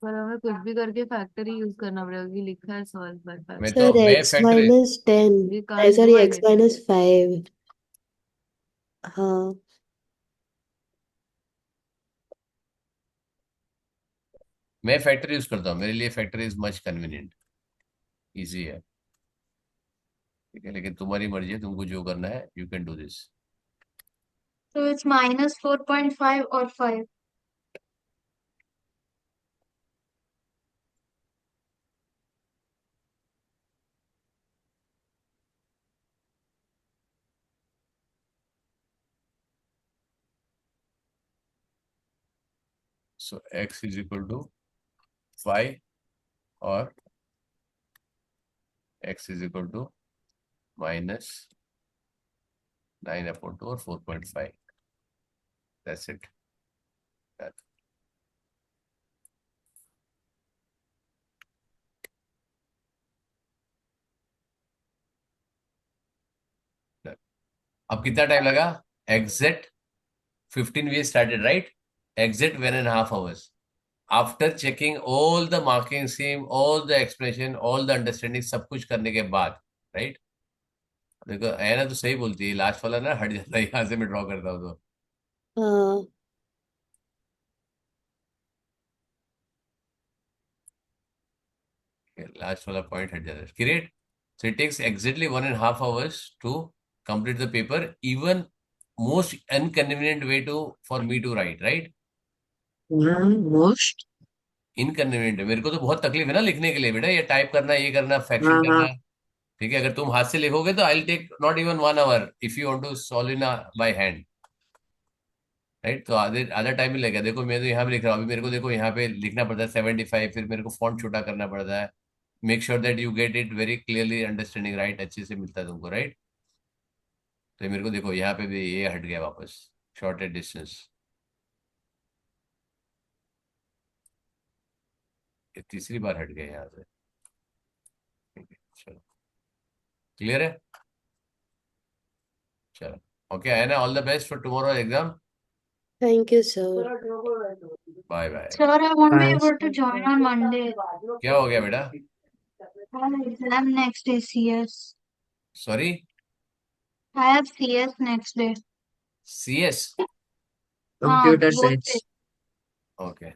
पर हमें कुछ भी करके फैक्टर ही यूज करना पड़ेगा क्योंकि लिखा है सॉल्व बाय मैं फैक्टर। तो Sir, मैं x factor minus 10. We can't do Sorry, x anything. minus 5. हाँ मैं फैक्टर यूज करता हूँ, मेरे लिए factor is much convenient, easy है, ठीक है? लेकिन तुम्हारी मर्जी है, तुमको जो करना है, you can do this. So it's minus 4.5 or 5. So x is equal to 5 और x is equal to minus 9/2 और 4.5. That's it. अब कितना टाइम लगा? Exact 15 we started, right? Exit 1.5 hours. After checking all the marking scheme, all the explanation, all the understanding, सब कुछ करने के बाद, right? देखो है ना, तो सही बोलती है, लास्ट वाला ना हट जाता है यहाँ से, मैं ड्रॉ करता हूँ तो. हाँ लास्ट वाला पॉइंट हट जाता है. Great. So it takes exactly 1.5 hours to complete the paper. Even most inconvenient way to for me to write, right? Most. Inconvenient है मेरे को, तो बहुत तकलीफ है ना लिखने के लिए बेटा, ये टाइप करना, ये करना, फ्रैक्शन हाँ हाँ करना. ठीक है, अगर तुम हाथ से लिखोगे तो I take not even 1 hour if you want to solve in by hand, right? तो आधे आधा टाइम ही लगेगा. देखो मैं तो यहाँ पे लिख रहा हूँ, अभी मेरे को देखो यहाँ पे लिखना पड़ता है 75, फिर मेरे को फॉन्ट छोटा करना पड़ता है. Make sure that you get it very clearly understanding, right? अच्छे से मिलता है तुमको, राइट? तो मेरे को देखो यहाँ पे भी ये हट गया वापस, शॉर्टेड डिस्टेंस. ये तीसरी बार हट गया यहाँ से. ठीक है, चलो, क्लियर है? चलो, ओके है ना. All the best for tomorrow exam. thank you sir. Bye bye. Sir, I won't be bye. able to join on Monday. क्या हो गया बेटा? I have exam next day, CS. Sorry? I have CS next day. CS? हाँ Computer both science. Okay,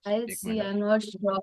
I एक see. Minute. I'm not sure.